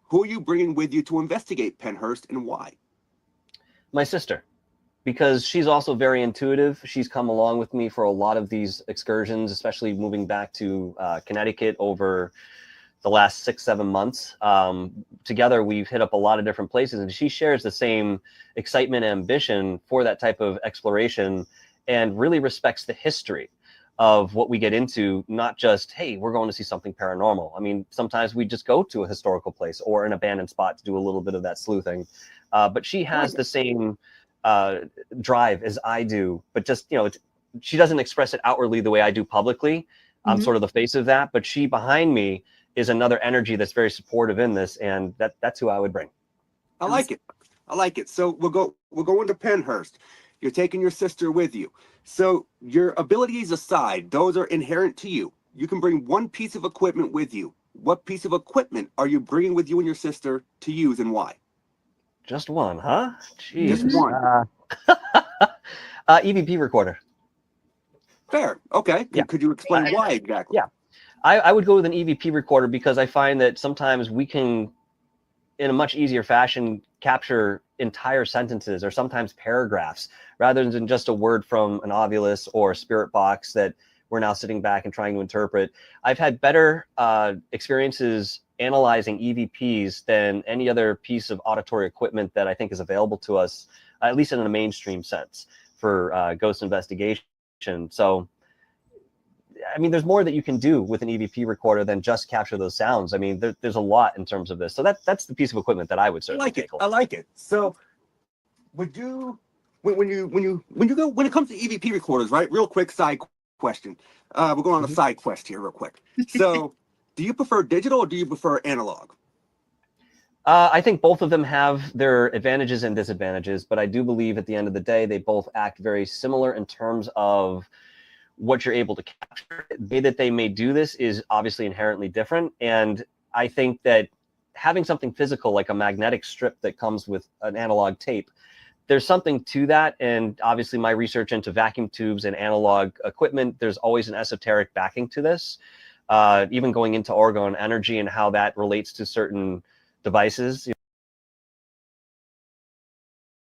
Who are you bringing with you to investigate Penhurst, and why? My sister, because she's also very intuitive. She's come along with me for a lot of these excursions, especially moving back to Connecticut over the last 6-7 months. Together, we've hit up a lot of different places, and she shares the same excitement and ambition for that type of exploration, and really respects the history of what we get into, not just, hey, we're going to see something paranormal. I mean, sometimes we just go to a historical place or an abandoned spot to do a little bit of that sleuthing. But she has the same drive as I do, but just, she doesn't express it outwardly the way I do publicly. I'm sort of the face of that, but she behind me is another energy that's very supportive in this, and that's who I would bring. I like it. I like it. So we're going to Penhurst. You're taking your sister with you. So your abilities aside, those are inherent to you. You can bring one piece of equipment with you. What piece of equipment are you bringing with you and your sister to use, and why? Just one, huh? Jeez. Just one. EVP recorder. Fair. Okay. Yeah. Could you explain why exactly? Yeah. I would go with an EVP recorder because I find that sometimes we can, in a much easier fashion, capture entire sentences or sometimes paragraphs rather than just a word from an ovulus or a spirit box that we're now sitting back and trying to interpret. I've had better experiences analyzing EVPs than any other piece of auditory equipment that I think is available to us, at least in a mainstream sense, for ghost investigation. So, I mean, there's more that you can do with an EVP recorder than just capture those sounds. I mean, there's a lot in terms of this. So that's the piece of equipment that I would certainly take. I like it. So, would you, when it comes to EVP recorders, right? Real quick side question. We're going on a side quest here, real quick. So, do you prefer digital or do you prefer analog? I think both of them have their advantages and disadvantages, but I do believe at the end of the day, they both act very similar in terms of what you're able to capture. The way that they may do this is obviously inherently different. And I think that having something physical, like a magnetic strip that comes with an analog tape, there's something to that. And obviously my research into vacuum tubes and analog equipment, there's always an esoteric backing to this. Even going into orgone energy and how that relates to certain devices,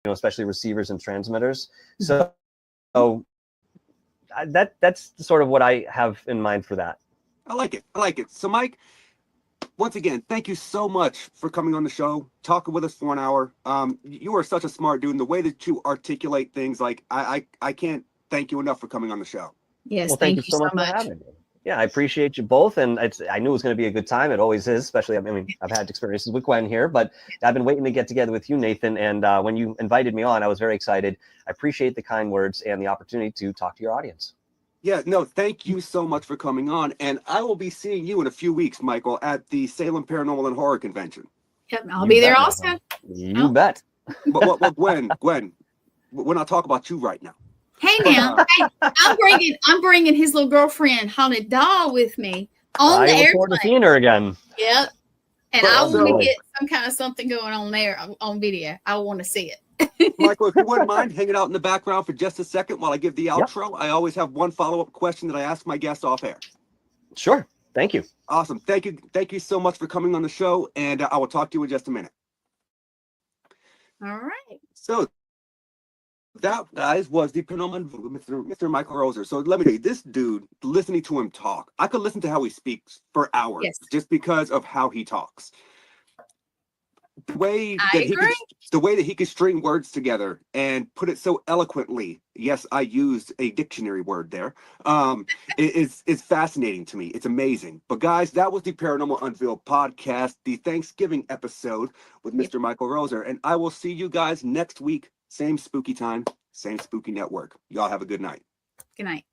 especially receivers and transmitters. So that's sort of what I have in mind for that. I like it. I like it. So, Mike, once again, thank you so much for coming on the show, talking with us for an hour. You are such a smart dude, and the way that you articulate things, like I can't thank you enough for coming on the show. Yes, well, thank you so much for having me. Yeah, I appreciate you both, and I knew it was going to be a good time. It always is, especially, I mean, I've had experiences with Gwen here, but I've been waiting to get together with you, Nathan, and when you invited me on, I was very excited. I appreciate the kind words and the opportunity to talk to your audience. Yeah, no, thank you so much for coming on, and I will be seeing you in a few weeks, Michael, at the Salem Paranormal and Horror Convention. Yep, I'll be there also. You bet. But Gwen, we're not talking about you right now. Hey now, hey, I'm bringing his little girlfriend Haunted Doll with me on the look forward to seeing her again. Yep, and But I want to also- get some kind of something going on there on video. I want to see it. Michael, if you wouldn't mind hanging out in the background for just a second while I give the outro, I always have one follow-up question that I ask my guests off air. Sure. Thank you. Awesome. Thank you so much for coming on the show, and I will talk to you in just a minute. All right. So that, guys, was the Paranormal Mr. Michael Roser. So let me tell you, this dude, listening to him talk, I could listen to how he speaks for hours just because of how he talks. The way that he could string words together and put it so eloquently. Yes, I used a dictionary word there. It's fascinating to me. It's amazing. But guys, that was the Paranormal Unveiled podcast, the Thanksgiving episode with Mr. Michael Roser. And I will see you guys next week. Same spooky time, same spooky network. Y'all have a good night. Good night.